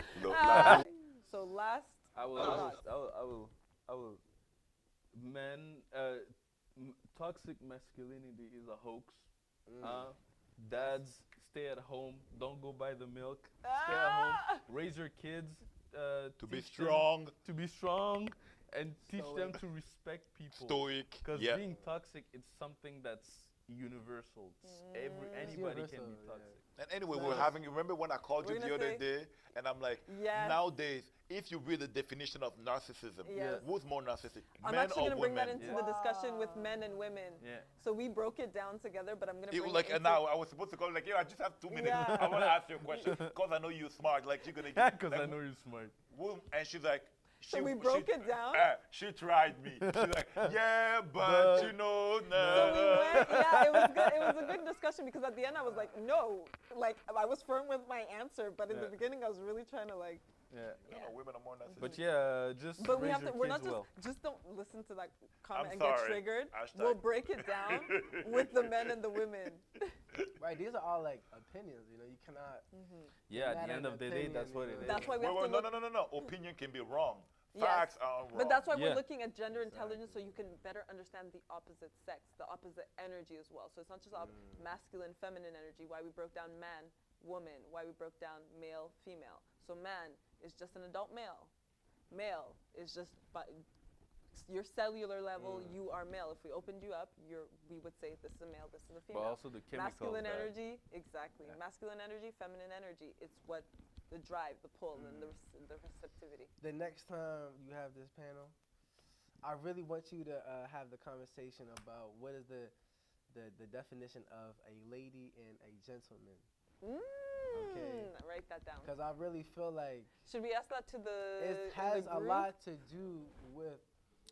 So last I will. Men, toxic masculinity is a hoax. Dads, stay at home. Don't go buy the milk. Stay at home. Raise your kids To be teach them strong, to be strong, and teach them to respect people. stoic. Because Yeah. being toxic, it's something that's universal. Anybody can be universal, yeah. toxic. And anyway, we're having. Remember when I called you We're the gonna other say- day, and I'm like, Yes. nowadays, if you read the definition of narcissism, Yes. who's more narcissistic, I'm men actually or going to bring women? that into the discussion with men and women. Yeah. So we broke it down together, but I'm going to It bring was like, it and into now I was supposed to call like, I just have 2 minutes. Yeah. I want to ask you a question because I know you're smart. Like you're gonna Yeah, get. because like, I know you're smart. And she's like. So we broke it down? She tried me. She's like, yeah, but you know, no. So we went, yeah, it was good. It was a good discussion because at the end I was like, no, like I was firm with my answer, but in the Yeah. beginning I was really trying to like. Yeah. No, women are more narcissistic. But yeah, just But we raise have to. your We're kids not well. just don't listen to that comment I'm and sorry. get triggered. Hashtag. We'll break it down with the men and the women. Right, these are all like opinions, you know, you cannot. Yeah, at Not the end an of the day, that's opinion, what you it know. is. That's why we have to no, look. no. Opinion can be wrong. Yes. Facts are wrong. But that's why Yeah. we're looking at gender intelligence, so you can better understand the opposite sex, the opposite energy as well. So it's not just all masculine, feminine energy. Why we broke down man, woman. Why we broke down male, female. So man is just an adult male. Male is just your cellular level. You are male. If we opened you up, we would say this is a male, this is a But female. also the chemicals. Masculine that- energy, exactly. Yeah. Masculine energy, feminine energy. It's what the drive, the pull, and the receptivity. The next time you have this panel, I really want you to have the conversation about what is the definition of a lady and a gentleman. Write that down. Because I really feel like Should we ask that to the? in it the has a group? lot to do with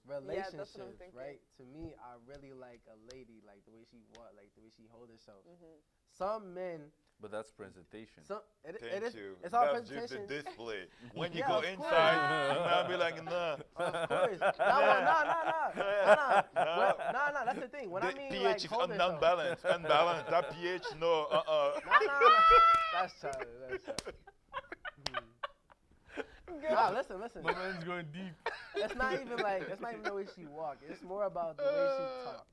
that's what I'm relationships, thinking. right? To me, I really like a lady, like the way she walk, like the way she hold herself. Mm-hmm. Some men, But that's presentation. it Thank is. you. It's all That's just presentation. the display. When you Yeah, go of course. inside, you might be like, nah. Of course. No. That's the thing. When The I mean pH like is hold herself. unbalanced. Unbalanced. That pH, no. No. That's childish. That's childish. Nah, listen. My man's going deep. It's not even the way she walk. It's more about the way she talk,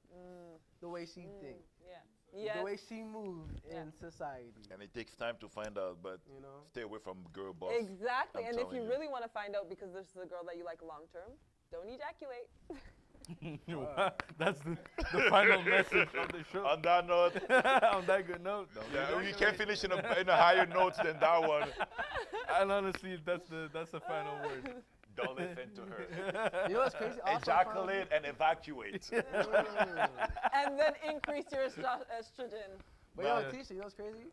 the way she think. Yeah. Yes. the way she moved Yeah. in society. And it takes time to find out, but You know? stay away from girl boss. Exactly. I'm And if telling you you. really want to find out because this is a girl that you like long term, don't ejaculate. That's the final message of the show. On that note, On that good note, don't yeah, do we that. can't finish in a higher note than that one. And honestly, that's the final word. Don't listen to her. You know what's crazy? Also, Ejaculate and evacuate. And then increase your estrogen. But Yeah. yo, Tisha, you know what's crazy?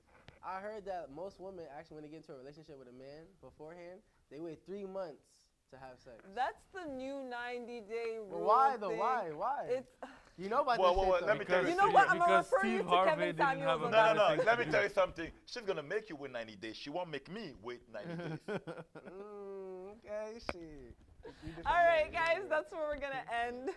I heard that most women actually, when they get into a relationship with a man beforehand, they wait 3 months to have sex. That's the new 90-day rule. But why though? thing. Why? It's, You know about Well, this well, shit, let though. me tell you know what? I'm gonna Because refer you Steve to Harvey Kevin didn't have Samuels a on No, that. no, no. things Let to me do. tell you something. She's gonna make you wait 90 days. She won't make me wait 90 days. Okay, shit. All right, guys, that's where we're gonna end.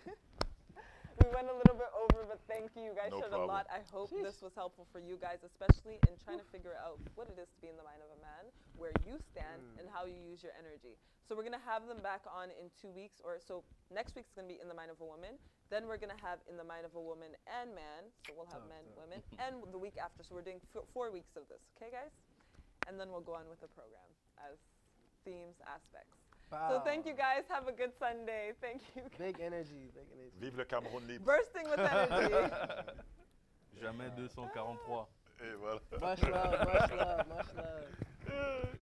We went a little bit over, but thank you. You guys No shared problem. a lot. I hope this was helpful for you guys, especially in trying to figure out what it is to be in the mind of a man, where you stand, and how you use your energy. So we're gonna have them back on in 2 weeks, or so. Next week's gonna be in the mind of a woman. Then we're gonna have in the mind of a woman and man. So we'll have men, women, and the week after. So we're doing 4 weeks of this. Okay, guys? And then we'll go on with the program as themes, aspects. So thank you guys. Have a good Sunday. Thank you. Big energy, big energy. Vive le Cameroun libre. Bursting with energy. Jamais 243. Et voilà. Much love, much love, much love.